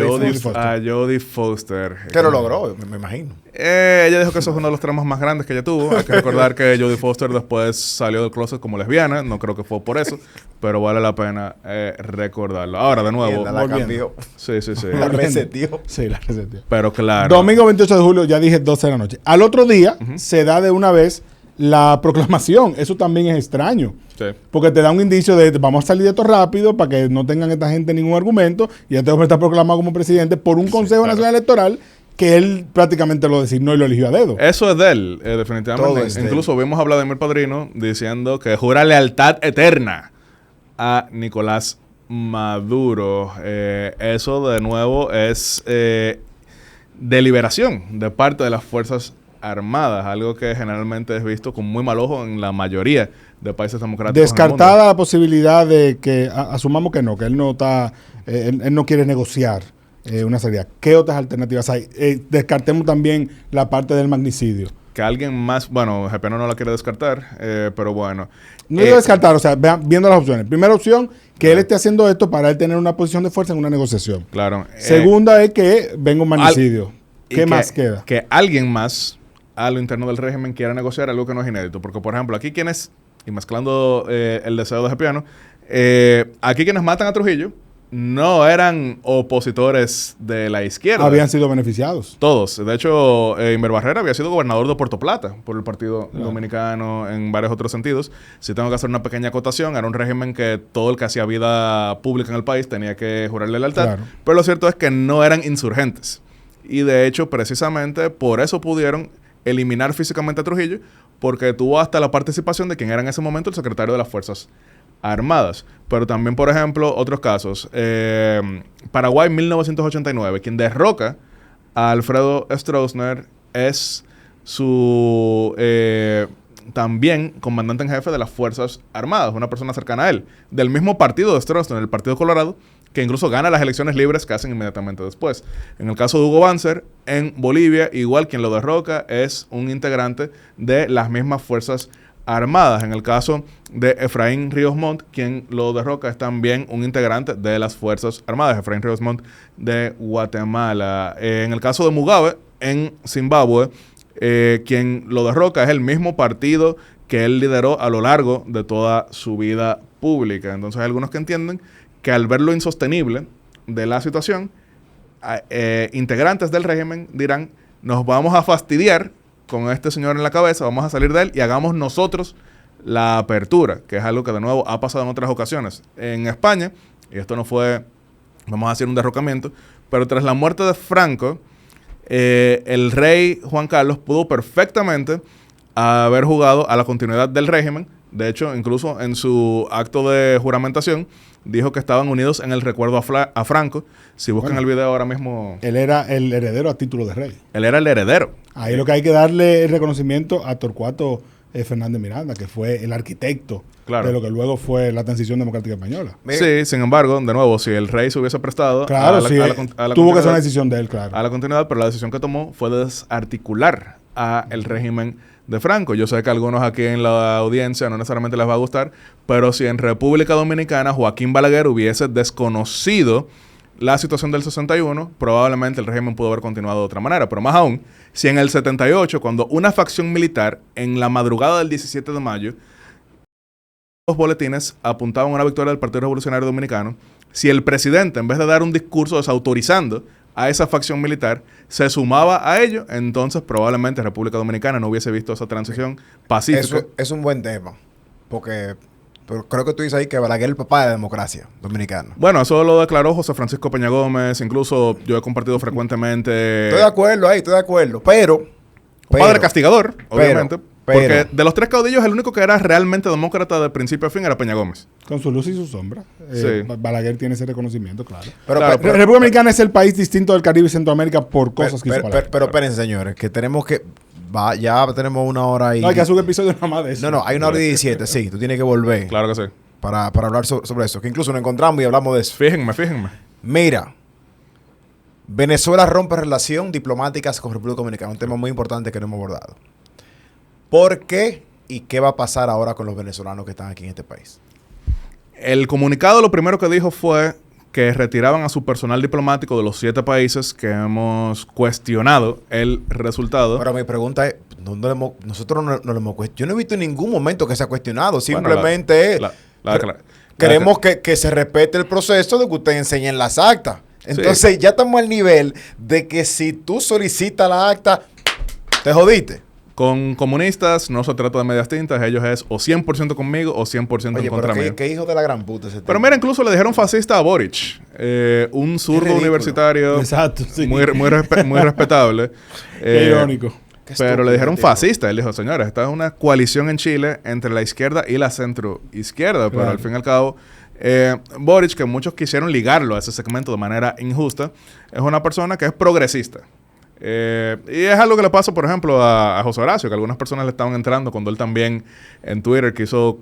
Jodie Foster. Que lo logró, me imagino. Ella dijo que eso es uno de los tramos más grandes que ella tuvo. Hay que recordar que Jodie Foster después salió del closet como lesbiana. No creo que fue por eso, pero vale la pena recordarlo. Ahora, de nuevo. La cambió. Sí. La resetió. Sí, la resetió. Pero claro. Domingo 28 de julio, ya dije 12 de la noche. Al otro día se da de una vez la proclamación. Eso también es extraño. Sí. Porque te da un indicio de vamos a salir de esto rápido para que no tengan esta gente ningún argumento y ya este hombre está proclamado como presidente por un Consejo Nacional Electoral que él prácticamente lo designó y lo eligió a dedo. Eso es de él, definitivamente. Incluso vimos a Vladimir Padrino diciendo que jura lealtad eterna a Nicolás Maduro. Eso de nuevo es deliberación de parte de las Fuerzas Armadas, algo que generalmente es visto con muy mal ojo en la mayoría de países democráticos. Descartada la posibilidad de que asumamos que él no está, él no quiere negociar una salida. ¿Qué otras alternativas hay? Descartemos también la parte del magnicidio. Que alguien más, bueno, Gepiano no la quiere descartar, pero bueno. No quiero descartar, o sea, viendo las opciones. Primera opción, que él esté haciendo esto para él tener una posición de fuerza en una negociación. Claro. Segunda es que venga un magnicidio. ¿Qué más queda? Que alguien más a lo interno del régimen quiera negociar algo que no es inédito. Porque, por ejemplo, aquí quienes, y mezclando el deseo de Gepiano, aquí quienes matan a Trujillo no eran opositores de la izquierda. Habían sido beneficiados. Todos. De hecho, Inver Barrera había sido gobernador de Puerto Plata por el Partido Dominicano en varios otros sentidos. Si tengo que hacer una pequeña acotación, era un régimen que todo el que hacía vida pública en el país tenía que jurarle lealtad. Claro. Pero lo cierto es que no eran insurgentes. Y de hecho, precisamente por eso pudieron eliminar físicamente a Trujillo, porque tuvo hasta la participación de quien era en ese momento el secretario de las Fuerzas Armadas. Pero también, por ejemplo, otros casos. Paraguay 1989, quien derroca a Alfredo Stroessner es su también comandante en jefe de las Fuerzas Armadas, una persona cercana a él, del mismo partido de Stroessner, el Partido Colorado, que incluso gana las elecciones libres que hacen inmediatamente después. En el caso de Hugo Banzer, en Bolivia, igual quien lo derroca es un integrante de las mismas Fuerzas armadas. En el caso de Efraín Ríos Montt, quien lo derroca es también un integrante de las Fuerzas Armadas, Efraín Ríos Montt de Guatemala. En el caso de Mugabe, en Zimbabue, quien lo derroca es el mismo partido que él lideró a lo largo de toda su vida pública. Entonces hay algunos que entienden que al ver lo insostenible de la situación, integrantes del régimen dirán, nos vamos a fastidiar con este señor en la cabeza, vamos a salir de él y hagamos nosotros la apertura, que es algo que de nuevo ha pasado en otras ocasiones. En España, y esto no fue, vamos a decir, un derrocamiento, pero tras la muerte de Franco, el rey Juan Carlos pudo perfectamente haber jugado a la continuidad del régimen. De hecho, incluso en su acto de juramentación, dijo que estaban unidos en el recuerdo a Franco. Si buscan el video ahora mismo... Él era el heredero a título de rey. Él era el heredero. Ahí lo que hay que darle el reconocimiento a Torcuato Fernández Miranda, que fue el arquitecto de lo que luego fue la transición democrática española. Sí, sin embargo, de nuevo, si el rey se hubiese prestado... tuvo que ser una decisión de él, claro. A la continuidad, pero la decisión que tomó fue desarticular a el régimen de Franco. Yo sé que a algunos aquí en la audiencia no necesariamente les va a gustar, pero si en República Dominicana Joaquín Balaguer hubiese desconocido la situación del 61, probablemente el régimen pudo haber continuado de otra manera. Pero más aún, si en el 78, cuando una facción militar, en la madrugada del 17 de mayo, los boletines apuntaban a una victoria del Partido Revolucionario Dominicano, si el presidente, en vez de dar un discurso desautorizando a esa facción militar, se sumaba a ello, entonces probablemente República Dominicana no hubiese visto esa transición pacífica. Eso es un buen tema, porque creo que tú dices ahí que Balaguer es el papá de la democracia dominicana. Bueno, eso lo declaró José Francisco Peña Gómez, incluso yo he compartido frecuentemente... Estoy de acuerdo ahí, estoy de acuerdo, pero padre castigador, obviamente. Porque de los tres caudillos, el único que era realmente demócrata de principio a fin era Peña Gómez. Con su luz y su sombra. Sí. Balaguer tiene ese reconocimiento, claro. Pero República Dominicana es el país distinto del Caribe y Centroamérica por cosas que hizo Balaguer. Pero espérense, señores, que tenemos que... ya tenemos 1 hora y... No, hay que hacer un episodio nada más de eso. No, hay 1 hora y 17, sí. Tú tienes que volver. Claro que sí. Para hablar sobre eso. Que incluso nos encontramos y hablamos de eso. Fíjense. Mira. Venezuela rompe relación diplomáticas con República Dominicana. Un tema muy importante que no hemos abordado. ¿Por qué y qué va a pasar ahora con los venezolanos que están aquí en este país? El comunicado lo primero que dijo fue que retiraban a su personal diplomático de los 7 países que hemos cuestionado el resultado. Pero mi pregunta es, nosotros no lo hemos cuestionado. Yo no he visto en ningún momento que se ha cuestionado. Simplemente queremos que se respete el proceso de que ustedes enseñen las actas. Entonces ya estamos al nivel de que si tú solicitas la acta, te jodiste. Con comunistas no se trata de medias tintas, ellos es o 100% conmigo o 100% en contra mío. ¿Qué hijo de la gran puta ese tipo? Pero mira, incluso le dijeron fascista a Boric, un zurdo universitario. Exacto, sí. muy respetable. Qué irónico. Pero le dijeron fascista. Él dijo, señores, esta es una coalición en Chile entre la izquierda y la centroizquierda. Pero al fin y al cabo, Boric, que muchos quisieron ligarlo a ese segmento de manera injusta, es una persona que es progresista. Y es algo que le pasa, por ejemplo, a José Horacio, que algunas personas le estaban entrando cuando él también en Twitter quiso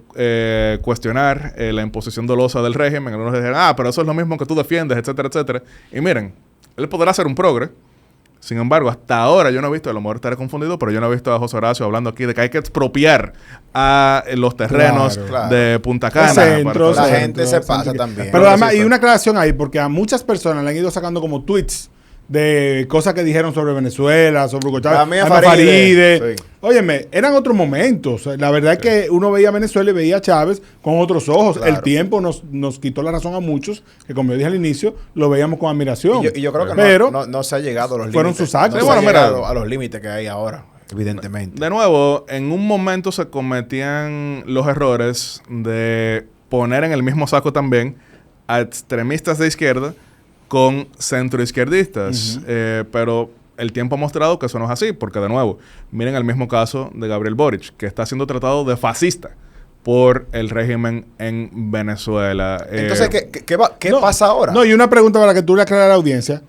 cuestionar la imposición dolosa del régimen. Algunos dijeron, pero eso es lo mismo que tú defiendes, etcétera, etcétera. Y miren, él podrá ser un progre. Sin embargo, hasta ahora yo no he visto, a lo mejor estaré confundido, pero yo no he visto a José Horacio hablando aquí de que hay que expropiar a los terrenos de Punta Cana. La gente se pasa también. Pero además, y una aclaración ahí, porque a muchas personas le han ido sacando como tweets de cosas que dijeron sobre Venezuela, sobre Hugo Chávez, Faride. Sí. Óyeme, eran otros momentos. La verdad es que uno veía a Venezuela y veía a Chávez con otros ojos. Claro. El tiempo nos quitó la razón a muchos, que como yo dije al inicio, lo veíamos con admiración. Y yo creo que no se ha llegado a los límites. Fueron sus actos. No se ha llegado a los límites que hay ahora, evidentemente. De nuevo, en un momento se cometían los errores de poner en el mismo saco también a extremistas de izquierda con centroizquierdistas, pero el tiempo ha mostrado que eso no es así, porque de nuevo, miren el mismo caso de Gabriel Boric, que está siendo tratado de fascista por el régimen en Venezuela. Entonces, ¿qué pasa ahora? No, y una pregunta para que tú le aclares a la audiencia.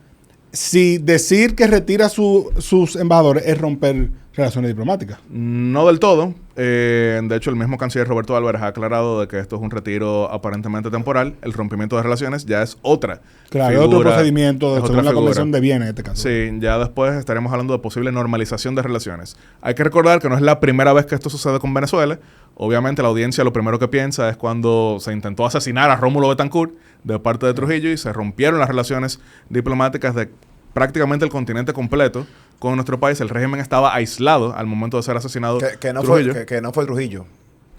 Si decir que retira sus embajadores es romper relaciones diplomáticas. No del todo. De hecho, el mismo canciller Roberto Álvarez ha aclarado de que esto es un retiro aparentemente temporal. El rompimiento de relaciones ya es otra Claro, figura, otro procedimiento es según otra la Convención figura. de Viena en este caso. Sí, ya después estaremos hablando de posible normalización de relaciones. Hay que recordar que no es la primera vez que esto sucede con Venezuela. Obviamente la audiencia lo primero que piensa es cuando se intentó asesinar a Rómulo Betancourt de parte de Trujillo y se rompieron las relaciones diplomáticas de prácticamente el continente completo con nuestro país. El régimen estaba aislado al momento de ser asesinado Que no Trujillo. que no fue Trujillo.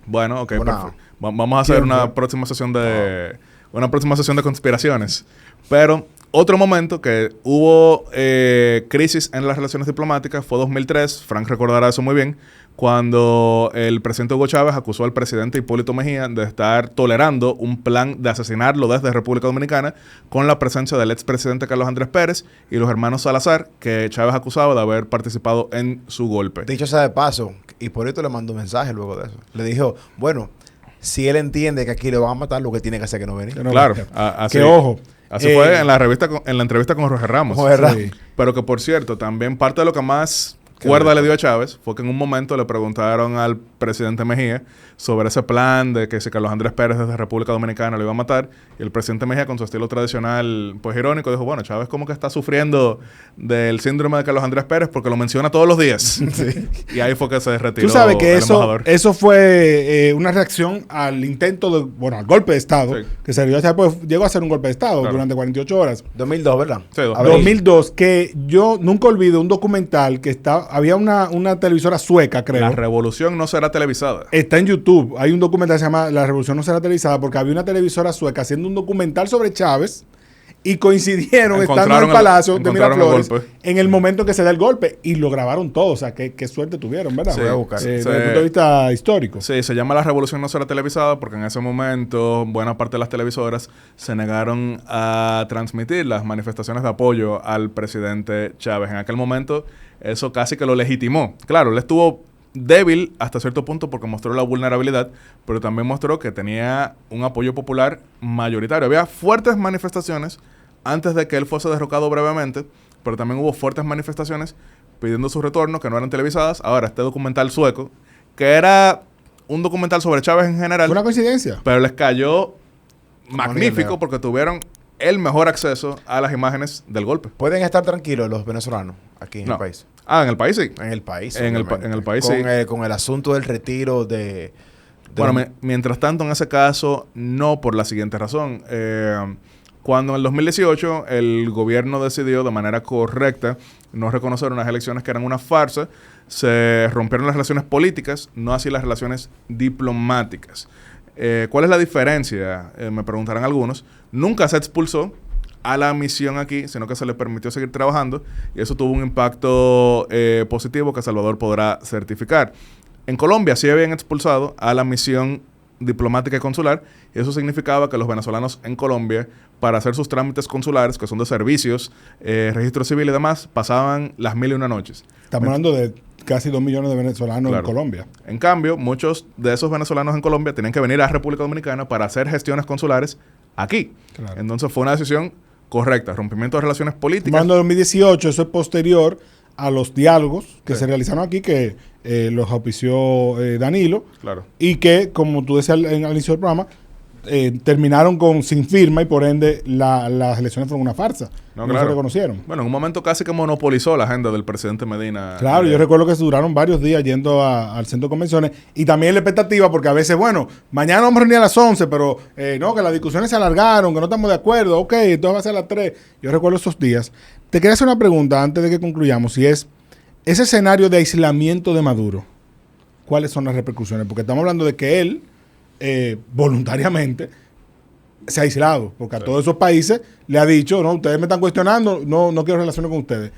Bueno, ok, Bueno, perfecto. Vamos a hacer una próxima sesión de conspiraciones. Pero otro momento que hubo crisis en las relaciones diplomáticas fue 2003. Frank recordará eso muy bien, cuando el presidente Hugo Chávez acusó al presidente Hipólito Mejía de estar tolerando un plan de asesinarlo desde República Dominicana con la presencia del expresidente Carlos Andrés Pérez y los hermanos Salazar, que Chávez acusaba de haber participado en su golpe. Dicho sea de paso, Hipólito le mandó un mensaje luego de eso. Le dijo, bueno, si él entiende que aquí le van a matar, lo que tiene que hacer es que no venga. Claro, así. Que ojo. Así fue en la entrevista con Jorge Ramos. Jorge Ramos. Sí. Pero que, por cierto, también parte de lo que más cuerda le dio a Chávez fue que en un momento le preguntaron al presidente Mejía sobre ese plan de que si Carlos Andrés Pérez desde República Dominicana lo iba a matar, y el presidente Mejía, con su estilo tradicional pues irónico, dijo, bueno, Chávez como que está sufriendo del síndrome de Carlos Andrés Pérez porque lo menciona todos los días. Sí. Y ahí fue que se retiró. Tú sabes que el embajador. eso fue una reacción al intento al golpe de Estado, Sí. que se llegó a ser un golpe de Estado durante 48 horas. 2002, ¿verdad? Sí, 2002, que yo nunca olvido un documental que había una televisora sueca, creo. La revolución no será televisada. Está en YouTube. Hay un documental que se llama La Revolución no será televisada, porque había una televisora sueca haciendo un documental sobre Chávez y coincidieron estando en el Palacio de Miraflores en el momento que se da el golpe y lo grabaron todo. O sea, qué suerte tuvieron, ¿verdad? Sí, Voy a buscar. Desde el punto de vista histórico. Sí, se llama La Revolución no será televisada porque en ese momento buena parte de las televisoras se negaron a transmitir las manifestaciones de apoyo al presidente Chávez. En aquel momento eso casi que lo legitimó. Claro, él estuvo débil hasta cierto punto porque mostró la vulnerabilidad, pero también mostró que tenía un apoyo popular mayoritario. Había fuertes manifestaciones antes de que él fuese derrocado brevemente, pero también hubo fuertes manifestaciones pidiendo su retorno, que no eran televisadas. Ahora, este documental sueco, que era un documental sobre Chávez en general. ¿Fue una coincidencia? Pero les cayó magnífico porque tuvieron el mejor acceso a las imágenes del golpe. ¿Pueden estar tranquilos los venezolanos aquí en el país? Ah, en el país sí. En el país. En el país sí. Con el asunto del retiro de bueno, mientras tanto, en ese caso, no, por la siguiente razón. Cuando en el 2018 el gobierno decidió de manera correcta no reconocer unas elecciones que eran una farsa, se rompieron las relaciones políticas, no así las relaciones diplomáticas. ¿Cuál es la diferencia? Me preguntarán algunos. Nunca se expulsó a la misión aquí, sino que se le permitió seguir trabajando y eso tuvo un impacto positivo que Salvador podrá certificar. En Colombia sí habían expulsado a la misión diplomática y consular y eso significaba que los venezolanos en Colombia, para hacer sus trámites consulares, que son de servicios, registro civil y demás, pasaban las 1001 noches. Estamos hablando de casi 2 millones de venezolanos en Colombia. En cambio, muchos de esos venezolanos en Colombia tenían que venir a República Dominicana para hacer gestiones consulares aquí. Claro. Entonces fue una decisión correcta, rompimiento de relaciones políticas. Estamos hablando de 2018, eso es posterior a los diálogos que se realizaron aquí, que los auspició Danilo, y que, como tú decías al inicio del programa, terminaron sin firma y por ende las elecciones fueron una farsa. No se reconocieron. Bueno, en un momento casi que monopolizó la agenda del presidente Medina. Claro, yo recuerdo que duraron varios días yendo al centro de convenciones y también la expectativa, porque a veces, bueno, mañana vamos a reunir a las 11, pero no, que las discusiones se alargaron, que no estamos de acuerdo, ok, entonces va a ser a las 3. Yo recuerdo esos días. Te quería hacer una pregunta antes de que concluyamos, y es, ese escenario de aislamiento de Maduro, ¿cuáles son las repercusiones? Porque estamos hablando de que él voluntariamente se ha aislado, porque a todos esos países le ha dicho, no, ustedes me están cuestionando, no quiero relaciones con ustedes.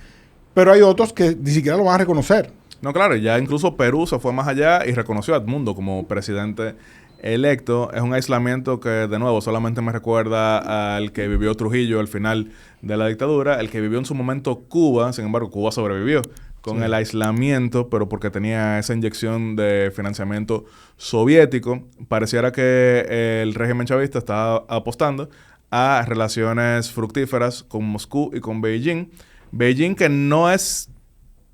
Pero hay otros que ni siquiera lo van a reconocer. No, claro, ya incluso Perú se fue más allá y reconoció a Edmundo como presidente electo. Es un aislamiento que, de nuevo, solamente me recuerda al que vivió Trujillo al final de la dictadura, el que vivió en su momento Cuba. Sin embargo, Cuba sobrevivió con el aislamiento, pero porque tenía esa inyección de financiamiento soviético. Pareciera que el régimen chavista está apostando a relaciones fructíferas con Moscú y con Beijing. Beijing, que no es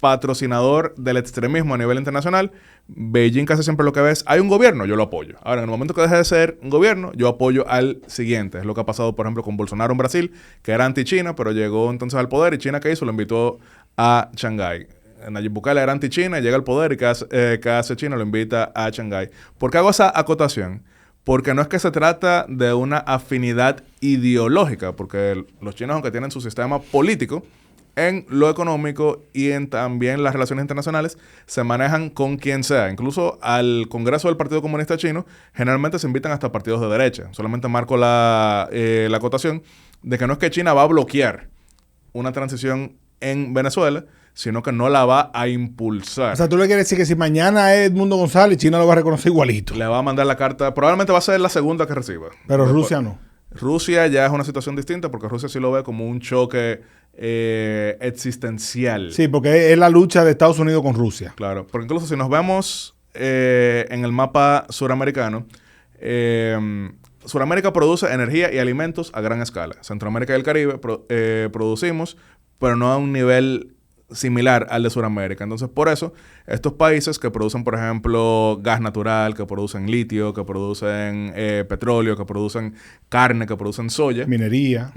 patrocinador del extremismo a nivel internacional. Beijing casi siempre lo que ve es, hay un gobierno, yo lo apoyo. Ahora, en el momento que deje de ser un gobierno, yo apoyo al siguiente. Es lo que ha pasado, por ejemplo, con Bolsonaro en Brasil, que era anti-China, pero llegó entonces al poder y China, ¿qué hizo? Lo invitó a Shanghái. Nayib Bukele era anti-China, llega al poder y ¿qué hace China? Lo invita a Shanghái. ¿Por qué hago esa acotación? Porque no es que se trata de una afinidad ideológica, porque los chinos, aunque tienen su sistema político, en lo económico y en también las relaciones internacionales, se manejan con quien sea. Incluso al Congreso del Partido Comunista Chino, generalmente se invitan hasta partidos de derecha. Solamente marco la acotación de que no es que China va a bloquear una transición en Venezuela, sino que no la va a impulsar. O sea, tú le quieres decir que si mañana es Edmundo González, China lo va a reconocer igualito. Le va a mandar la carta, probablemente va a ser la segunda que reciba. Pero Rusia no. Rusia ya es una situación distinta porque Rusia sí lo ve como un choque existencial. Sí, porque es la lucha de Estados Unidos con Rusia. Claro, porque incluso si nos vemos en el mapa suramericano, Suramérica produce energía y alimentos a gran escala. Centroamérica y el Caribe producimos, pero no a un nivel similar al de Sudamérica. Entonces, por eso, estos países que producen, por ejemplo, gas natural, que producen litio, que producen petróleo, que producen carne, que producen soya. Minería,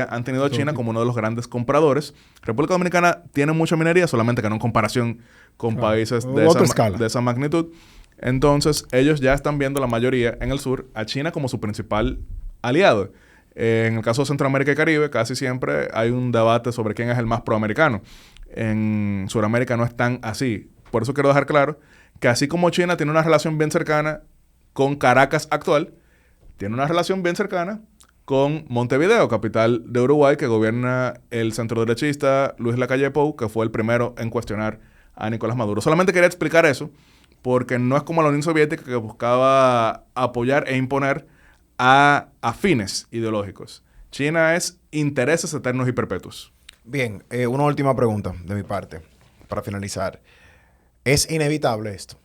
han tenido a China como uno de los grandes compradores. República Dominicana tiene mucha minería, solamente que no en comparación con países de esa magnitud. Entonces, ellos ya están viendo la mayoría en el sur a China como su principal aliado. En el caso de Centroamérica y Caribe, casi siempre hay un debate sobre quién es el más proamericano. En Sudamérica no es tan así. Por eso quiero dejar claro que así como China tiene una relación bien cercana con Caracas actual, tiene una relación bien cercana con Montevideo, capital de Uruguay, que gobierna el centroderechista Luis Lacalle Pou, que fue el primero en cuestionar a Nicolás Maduro. Solamente quería explicar eso, porque no es como la Unión Soviética, que buscaba apoyar e imponer a fines ideológicos. China es intereses eternos y perpetuos. Bien, una última pregunta de mi parte, para finalizar. ¿Es inevitable esto?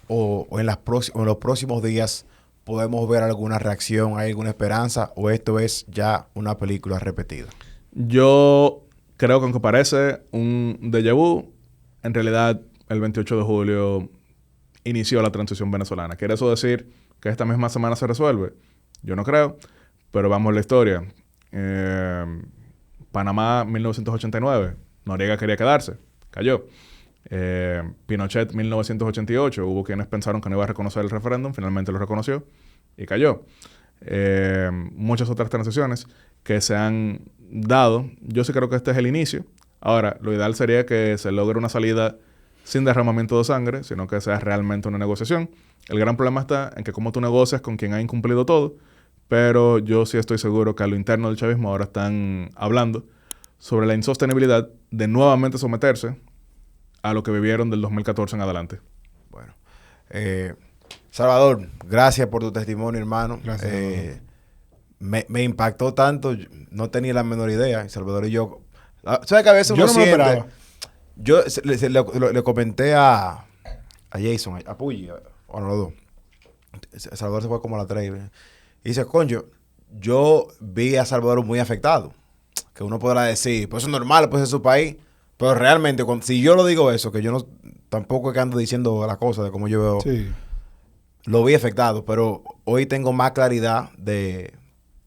¿O en los próximos días podemos ver alguna reacción, hay alguna esperanza? ¿O esto es ya una película repetida? Yo creo que aunque parece un déjà vu, en realidad el 28 de julio inició la transición venezolana. ¿Quiere eso decir que esta misma semana se resuelve? Yo no creo, pero vamos a la historia. Panamá, 1989. Noriega quería quedarse. Cayó. Pinochet, 1988. Hubo quienes pensaron que no iba a reconocer el referéndum. Finalmente lo reconoció y cayó. Muchas otras transiciones que se han dado. Yo sí creo que este es el inicio. Ahora, lo ideal sería que se logre una salida sin derramamiento de sangre, sino que sea realmente una negociación. El gran problema está en que como tú negocias con quien ha incumplido todo, pero yo sí estoy seguro que a lo interno del chavismo ahora están hablando sobre la insostenibilidad de nuevamente someterse a lo que vivieron del 2014 en adelante. Bueno. Salvador, gracias por tu testimonio, hermano. Gracias. Me impactó tanto, no tenía la menor idea. Salvador y yo... ¿Sabes que a veces yo uno no me siente... esperaba. Yo le comenté a Jason, a Puyi, o los dos. Salvador se fue como a las 3. Y dice, coño, yo vi a Salvador muy afectado. Que uno podrá decir, pues eso es normal, pues es su país. Pero realmente, si yo lo digo eso, que yo no tampoco es que ando diciendo las cosas de cómo yo veo, sí, lo vi afectado. Pero hoy tengo más claridad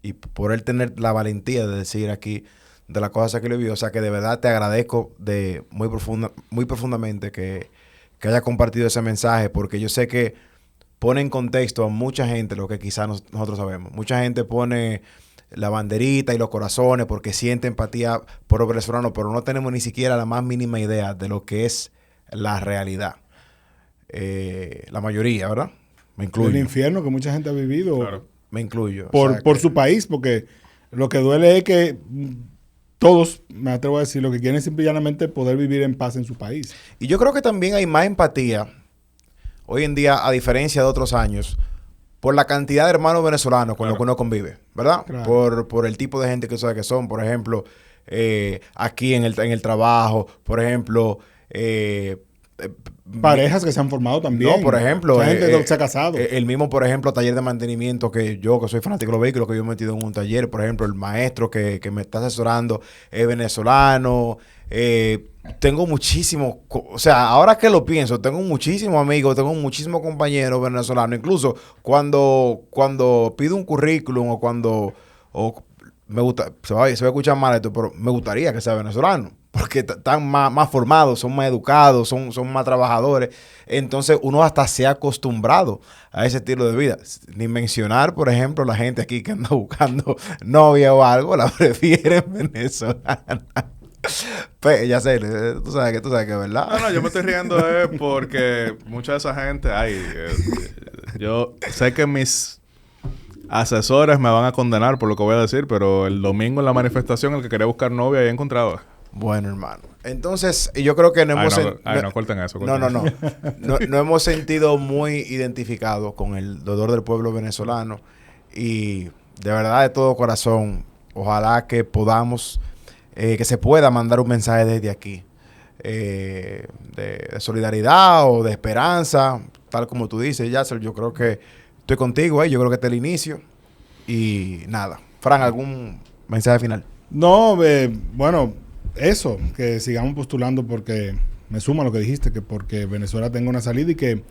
y por él tener la valentía de decir aquí de las cosas que le vi. O sea, que de verdad te agradezco muy profundamente que haya compartido ese mensaje, porque yo sé que pone en contexto a mucha gente lo que quizás nosotros sabemos. Mucha gente pone la banderita y los corazones porque siente empatía por los venezolanos, pero no tenemos ni siquiera la más mínima idea de lo que es la realidad. La mayoría, ¿verdad? Me incluyo. El infierno que mucha gente ha vivido. Claro. Me incluyo. Por su país, porque lo que duele es que todos, me atrevo a decir, lo que quieren es simplemente poder vivir en paz en su país. Y yo creo que también hay más empatía hoy en día, a diferencia de otros años, por la cantidad de hermanos venezolanos con los que uno convive, ¿verdad? Claro. Por el tipo de gente que sabe que son. Por ejemplo, aquí en el trabajo, por ejemplo... parejas que se han formado también. No, por ejemplo... Mucha gente que se ha casado. El mismo, por ejemplo, taller de mantenimiento que soy fanático de los vehículos, que yo he metido en un taller. Por ejemplo, el maestro que me está asesorando es venezolano. tengo muchísimos, o sea, ahora que lo pienso, tengo muchísimos amigos, tengo muchísimos compañeros venezolanos. Incluso cuando pido un currículum o me gusta, se va a escuchar mal esto, pero me gustaría que sea venezolano. Porque están más formados, son más educados, son más trabajadores. Entonces uno hasta se ha acostumbrado a ese estilo de vida. Ni mencionar, por ejemplo, la gente aquí que anda buscando novia o algo, la prefieren venezolana. Pues, ya sé, tú sabes que es verdad. No, yo me estoy riendo porque mucha de esa gente, yo sé que mis asesores me van a condenar por lo que voy a decir, pero el domingo en la manifestación el que quería buscar novia ahí encontraba. Bueno, hermano. Entonces, yo creo que no hemos... no, corten eso. No hemos sentido muy identificados con el dolor del pueblo venezolano. Y de verdad, de todo corazón, ojalá que podamos, que se pueda mandar un mensaje desde aquí. De solidaridad o de esperanza, tal como tú dices, Yasser. Yo creo que estoy contigo, yo creo que este es el inicio. Y nada. Fran, ¿algún mensaje final? No, bueno... Eso, que sigamos postulando porque me suma lo que dijiste, que porque Venezuela tenga una salida y que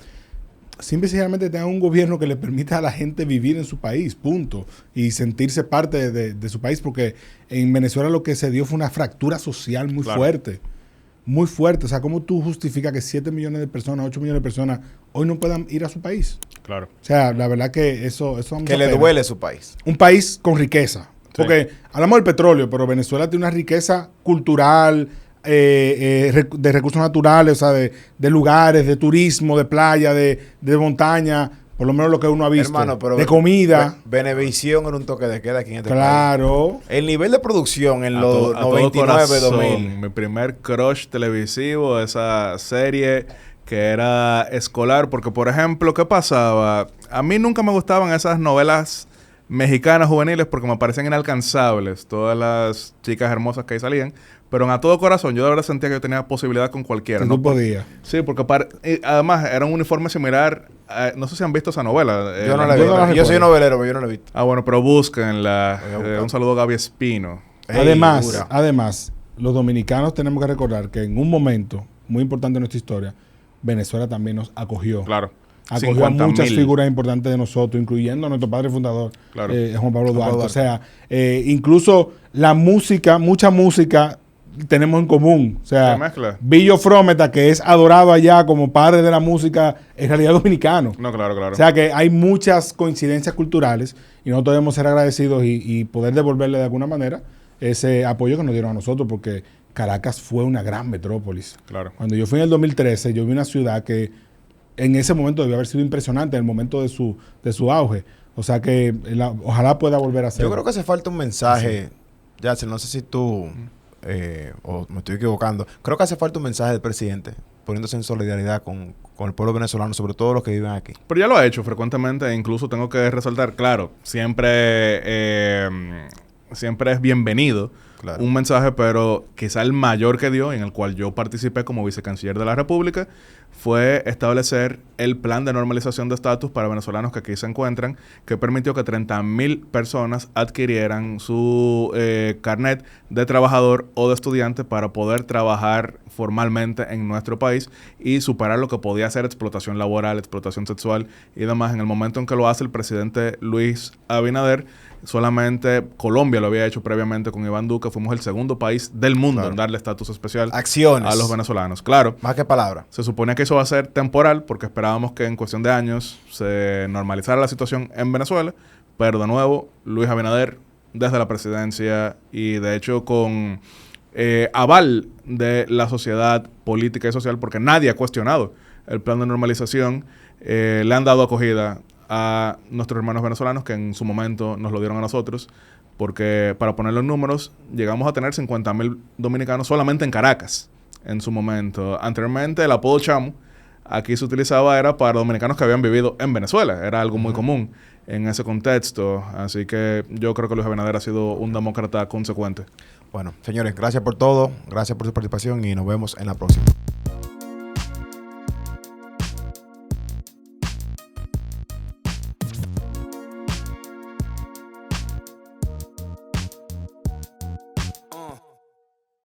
simple y sencillamente tenga un gobierno que le permita a la gente vivir en su país, punto, y sentirse parte de su país, porque en Venezuela lo que se dio fue una fractura social muy fuerte, muy fuerte. O sea, ¿cómo tú justificas que 7 millones de personas, 8 millones de personas hoy no puedan ir a su país? Claro. O sea, la verdad que eso que le duele su país. Un país con riqueza. Porque hablamos del petróleo, pero Venezuela tiene una riqueza cultural, de recursos naturales, o sea, de lugares, de turismo, de playa, de montaña, por lo menos lo que uno ha visto, hermano, pero de comida. Venevisión era un toque de queda aquí en este país. El nivel de producción en los 99, 2000. Mi primer crush televisivo, esa serie que era escolar, porque por ejemplo, ¿qué pasaba? A mí nunca me gustaban esas novelas mexicanas juveniles porque me parecían inalcanzables todas las chicas hermosas que ahí salían, pero en A Todo Corazón yo de verdad sentía que yo tenía posibilidad con cualquiera. No podía. Sí, porque además era un uniforme similar. No sé si han visto esa novela. Yo no la he visto. Yo soy novelero, pero yo no la he visto. Bueno, pero búsquenla. Un saludo a Gaby Espino. Además, los dominicanos tenemos que recordar que en un momento muy importante en nuestra historia, Venezuela también nos acogió. Claro. Acogió a muchas figuras importantes de nosotros, incluyendo a nuestro padre fundador, Juan Pablo Duarte. O sea, incluso la música, mucha música tenemos en común. O sea, Billo Frometa, que es adorado allá como padre de la música, en realidad dominicano. No, claro. O sea, que hay muchas coincidencias culturales y nosotros debemos ser agradecidos y poder devolverle de alguna manera ese apoyo que nos dieron a nosotros, porque Caracas fue una gran metrópolis. Claro. Cuando yo fui en el 2013, yo vi una ciudad que en ese momento debió haber sido impresionante, en el momento de su auge. O sea que ojalá pueda volver a ser. Yo creo que hace falta un mensaje, Yasser, no sé si tú o me estoy equivocando. Creo que hace falta un mensaje del presidente poniéndose en solidaridad con el pueblo venezolano, sobre todo los que viven aquí. Pero ya lo ha hecho frecuentemente e incluso tengo que resaltar, claro, siempre es bienvenido un mensaje, pero quizá el mayor que dio, en el cual yo participé como vicecanciller de la República, fue establecer el plan de normalización de estatus para venezolanos que aquí se encuentran, que permitió que 30,000 personas adquirieran su carnet de trabajador o de estudiante para poder trabajar formalmente en nuestro país y superar lo que podía ser explotación laboral, explotación sexual y demás. En el momento en que lo hace el presidente Luis Abinader, solamente Colombia lo había hecho previamente con Iván Duque. Fuimos el segundo país del mundo en darle estatus especial a los venezolanos. Claro. Más que palabras. Se supone que eso va a ser temporal porque esperábamos que en cuestión de años se normalizara la situación en Venezuela. Pero de nuevo, Luis Abinader, desde la presidencia y de hecho con aval de la sociedad política y social, porque nadie ha cuestionado el plan de normalización, le han dado acogida a nuestros hermanos venezolanos que en su momento nos lo dieron a nosotros, porque para poner los números, llegamos a tener 50,000 dominicanos solamente en Caracas en su momento. Anteriormente el apodo Chamo aquí se utilizaba era para dominicanos que habían vivido en Venezuela, era algo muy común en ese contexto, así que yo creo que Luis Abinader ha sido un demócrata consecuente. Bueno, señores, gracias por todo, gracias por su participación y nos vemos en la próxima.